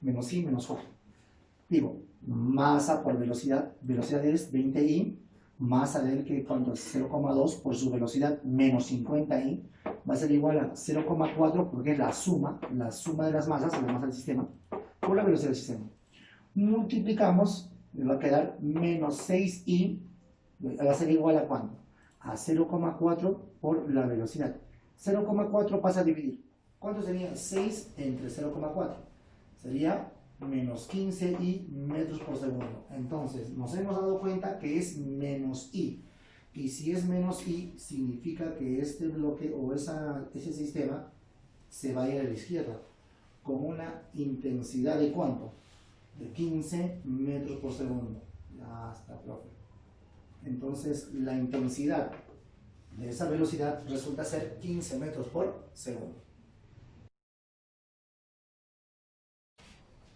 menos I menos J. Digo, masa por velocidad es 20I, masa de él que cuando es 0,2 por su velocidad menos 50I, va a ser igual a 0,4 porque es la suma de las masas, la masa del sistema, por la velocidad del sistema. Multiplicamos, me va a quedar menos 6I, va a ser igual a ¿cuánto? A 0,4 por la velocidad. 0,4 pasa a dividir. ¿Cuánto sería 6 entre 0,4? Sería menos 15I metros por segundo. Entonces, nos hemos dado cuenta que es menos I. Y si es menos I, significa que este bloque o ese sistema se va a ir a la izquierda. Con una intensidad de ¿cuánto? De 15 metros por segundo. Ya está, profe. Entonces, la intensidad de esa velocidad resulta ser 15 metros por segundo.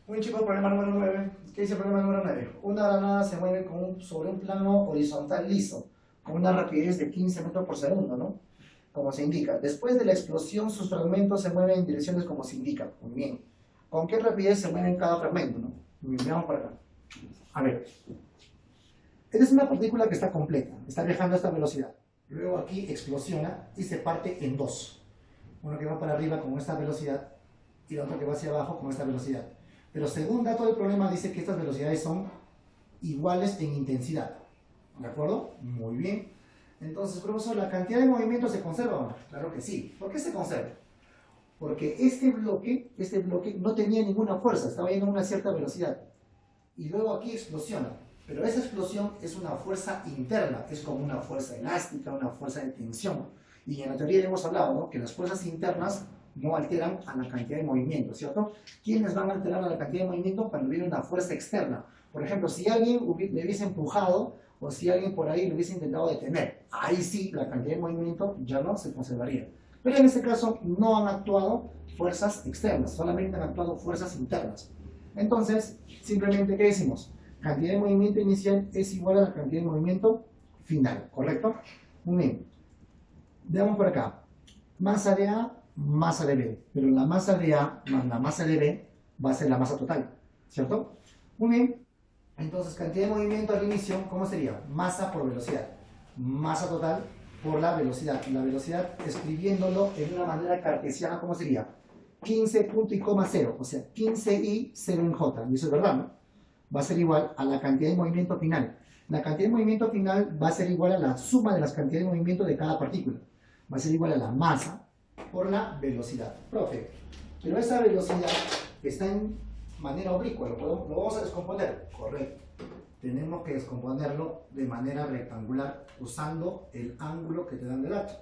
Muy chico, problema número 9. ¿Qué dice el problema número 9? Una granada se mueve sobre un plano horizontal liso, con una rapidez de 15 metros por segundo, ¿no? Como se indica. Después de la explosión, sus fragmentos se mueven en direcciones como se indica. Muy bien. ¿Con qué rapidez se mueve cada fragmento, no? Veamos por acá. A ver. Esta es una partícula que está completa, está viajando a esta velocidad. Luego aquí explosiona y se parte en dos. Uno que va para arriba con esta velocidad y la otra que va hacia abajo con esta velocidad. Pero según dato del problema dice que estas velocidades son iguales en intensidad. ¿De acuerdo? Muy bien. Entonces, profesor, ¿la cantidad de movimiento se conserva o no? Claro que sí. ¿Por qué se conserva? Porque este bloque no tenía ninguna fuerza, estaba yendo a una cierta velocidad. Y luego aquí explosiona. Pero esa explosión es una fuerza interna, es como una fuerza elástica, una fuerza de tensión. Y en la teoría ya hemos hablado, ¿no?, que las fuerzas internas no alteran a la cantidad de movimiento, ¿cierto? ¿Quiénes van a alterar a la cantidad de movimiento? Cuando viene una fuerza externa. Por ejemplo, si alguien le hubiese empujado o si alguien por ahí lo hubiese intentado detener, ahí sí la cantidad de movimiento ya no se conservaría. Pero en este caso no han actuado fuerzas externas, solamente han actuado fuerzas internas. Entonces, simplemente, ¿qué decimos? Cantidad de movimiento inicial es igual a la cantidad de movimiento final, ¿correcto? Muy bien. Veamos por acá. Masa de A, masa de B. Pero la masa de A más la masa de B va a ser la masa total, ¿cierto? Muy bien. Entonces, cantidad de movimiento al inicio, ¿cómo sería? Masa por velocidad. Masa total por la velocidad. La velocidad, escribiéndolo en una manera cartesiana, ¿cómo sería? 15 punto y coma 0, o sea, 15i 0 en j. Y eso es verdad, ¿no? Va a ser igual a la cantidad de movimiento final. La cantidad de movimiento final va a ser igual a la suma de las cantidades de movimiento de cada partícula. Va a ser igual a la masa por la velocidad. Profe, pero esa velocidad está en manera oblicua, lo vamos a descomponer. Correcto. Tenemos que descomponerlo de manera rectangular usando el ángulo que te dan de dato.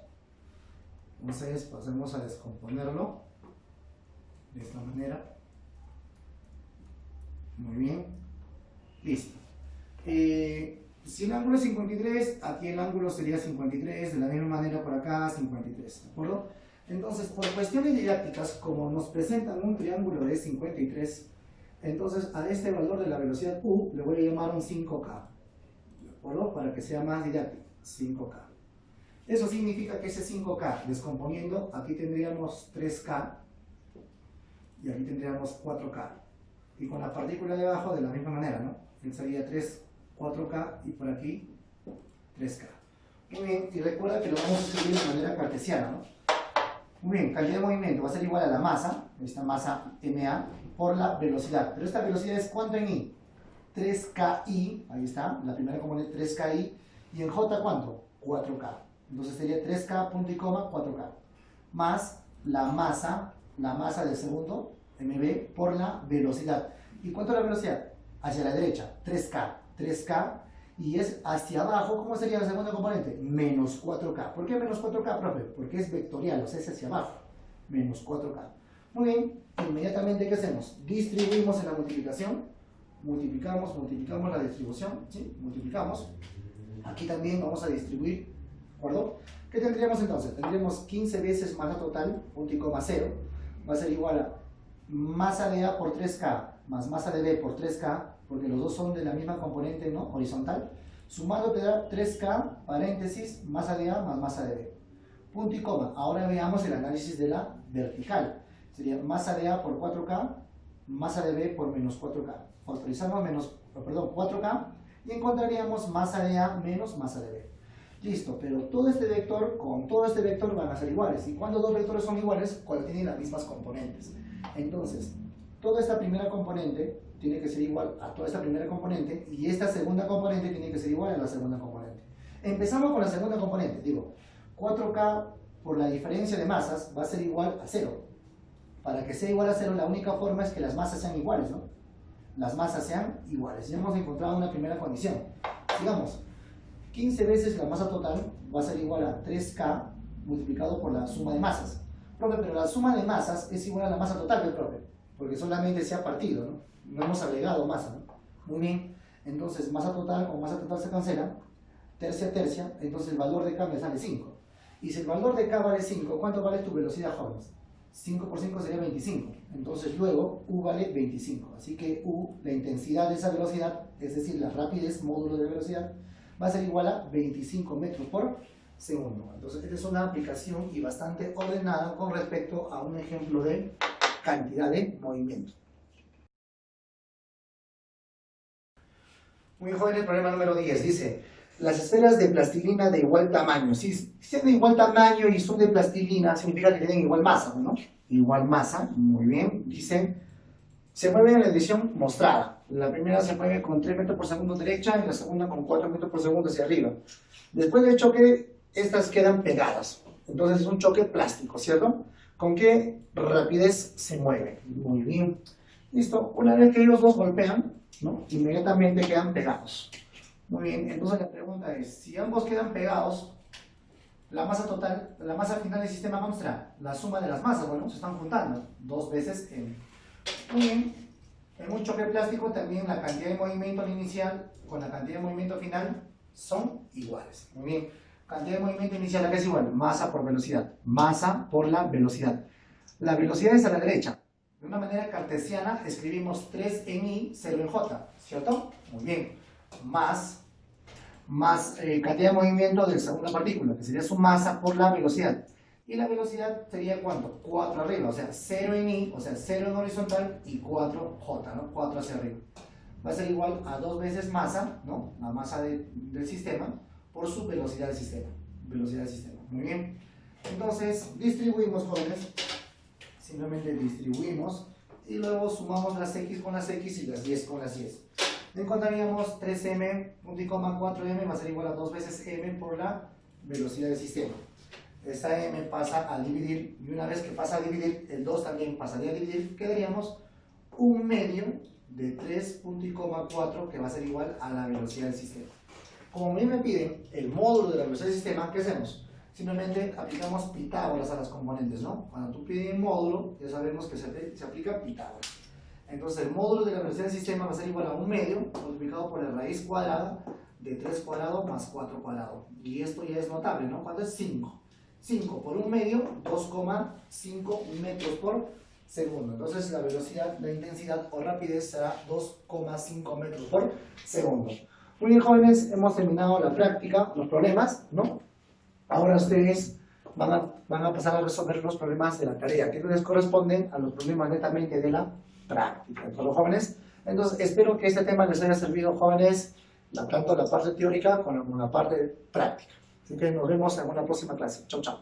Entonces pasemos a descomponerlo de esta manera. Muy bien. Listo. Si el ángulo es 53, aquí el ángulo sería 53, de la misma manera por acá 53, ¿de acuerdo? Entonces, por cuestiones didácticas, como nos presentan un triángulo de 53, entonces a este valor de la velocidad U le voy a llamar un 5K, ¿de acuerdo? Para que sea más didáctico, 5K. Eso significa que ese 5K, descomponiendo, aquí tendríamos 3K y aquí tendríamos 4K. Y con la partícula de abajo de la misma manera, ¿no? Sería 4K y por aquí 3K. Muy bien, y recuerda que lo vamos a escribir de manera cartesiana, ¿no? Muy bien, cantidad de movimiento va a ser igual a la masa, esta masa MA, por la velocidad. Pero esta velocidad es ¿cuánto en I? 3KI, ahí está, la primera componente 3KI, y en J ¿cuánto? 4K. Entonces sería 3K, punto y coma, 4K. Más la masa del segundo, MB, por la velocidad. ¿Y cuánto es la velocidad? Hacia la derecha, 3K, y es hacia abajo, ¿cómo sería la segunda componente? Menos 4K. ¿Por qué menos 4K, profe? Porque es vectorial, o sea, es hacia abajo, menos 4K. Muy bien, inmediatamente, ¿qué hacemos? Distribuimos en la multiplicación, multiplicamos la distribución, ¿sí? Multiplicamos. Aquí también vamos a distribuir, ¿de acuerdo? ¿Qué tendríamos entonces? Tendríamos 15 veces masa total, punto y coma 0, va a ser igual a masa de A por 3K más masa de B por 3K, porque los dos son de la misma componente, ¿no? Horizontal. Sumando te da 3K, paréntesis, masa de A más masa de B. Punto y coma. Ahora veamos el análisis de la vertical. Sería masa de A por 4K, masa de B por menos 4K. Factorizamos 4K y encontraríamos masa de A menos masa de B. Listo, pero todo este vector con todo este vector van a ser iguales. ¿Y cuando dos vectores son iguales? Cuando tienen las mismas componentes. Entonces, toda esta primera componente tiene que ser igual a toda esta primera componente y esta segunda componente tiene que ser igual a la segunda componente. Empezamos con la segunda componente, digo, 4K por la diferencia de masas va a ser igual a 0. Para que sea igual a 0, la única forma es que las masas sean iguales, ¿no? Las masas sean iguales. Ya hemos encontrado una primera condición. Sigamos. 15 veces la masa total va a ser igual a 3K multiplicado por la suma de masas. Profe, pero la suma de masas es igual a la masa total del profe, porque solamente se ha partido, ¿no? No hemos agregado masa, ¿no? Muy bien, entonces masa total con masa total se cancela, tercia, entonces el valor de K me sale 5. Y si el valor de K vale 5, ¿cuánto vale tu velocidad, jóvenes? 5 por 5 sería 25, entonces luego U vale 25, así que U, la intensidad de esa velocidad, es decir, la rapidez módulo de velocidad, va a ser igual a 25 metros por segundo. Entonces esta es una aplicación y bastante ordenada con respecto a un ejemplo de cantidad de movimiento. Muy joven, el problema número 10 dice: las esferas de plastilina de igual tamaño. Si son de igual tamaño y son de plastilina, significa que tienen igual masa, ¿no? Igual masa, muy bien. Dice, se mueven en la dirección mostrada. La primera se mueve con 3 metros por segundo derecha y la segunda con 4 metros por segundo hacia arriba. Después del choque, estas quedan pegadas. Entonces es un choque plástico, ¿cierto? ¿Con qué rapidez se mueve? Muy bien. Listo. Una vez que ellos dos golpean, ¿no? Inmediatamente quedan pegados. Muy bien. Entonces la pregunta es, si ambos quedan pegados, la masa total, la masa final del sistema, ¿cómo será? La suma de las masas, bueno, se están juntando. 2 veces M. Muy bien. En un choque plástico también la cantidad de movimiento inicial con la cantidad de movimiento final son iguales. Muy bien. Cantidad de movimiento inicial, ¿a qué es igual? Masa por velocidad. Masa por la velocidad. La velocidad es a la derecha. De una manera cartesiana escribimos 3 en I, 0 en J, ¿cierto? Muy bien. Más cantidad de movimiento de la segunda partícula, que sería su masa por la velocidad. Y la velocidad sería ¿cuánto? 4 arriba, o sea, 0 en I, o sea, 0 en horizontal y 4 J, ¿no? 4 hacia arriba. Va a ser igual a 2 veces masa, ¿no? La masa del sistema por su velocidad del sistema. Velocidad del sistema. Muy bien. Entonces, distribuimos, jóvenes. Simplemente distribuimos y luego sumamos las X con las X y las 10 con las 10. Encontraríamos 3m, 1,4m va a ser igual a 2 veces m por la velocidad del sistema. Esta m pasa a dividir, y una vez que pasa a dividir, el 2 también pasaría a dividir, quedaríamos 1 medio de 3,4 que va a ser igual a la velocidad del sistema. Como a mí me piden el módulo de la velocidad del sistema, ¿qué hacemos? Simplemente aplicamos Pitágoras a las componentes, ¿no? Cuando tú pides el módulo, ya sabemos que se aplica Pitágoras. Entonces el módulo de la velocidad del sistema va a ser igual a 1 medio multiplicado por la raíz cuadrada de 3 cuadrado más 4 cuadrado. Y esto ya es notable, ¿no? ¿Cuánto es? 5. 5 por 1 medio, 2,5 metros por segundo. Entonces la velocidad, la intensidad o rapidez será 2,5 metros por segundo. Muy bien, jóvenes, hemos terminado la práctica, los problemas, ¿no? Ahora ustedes van a pasar a resolver los problemas de la tarea, que les corresponden a los problemas netamente de la práctica. ¿Entonces, los jóvenes? Entonces, espero que este tema les haya servido, jóvenes, tanto la parte teórica como la parte práctica. Así que nos vemos en una próxima clase. Chau, chau.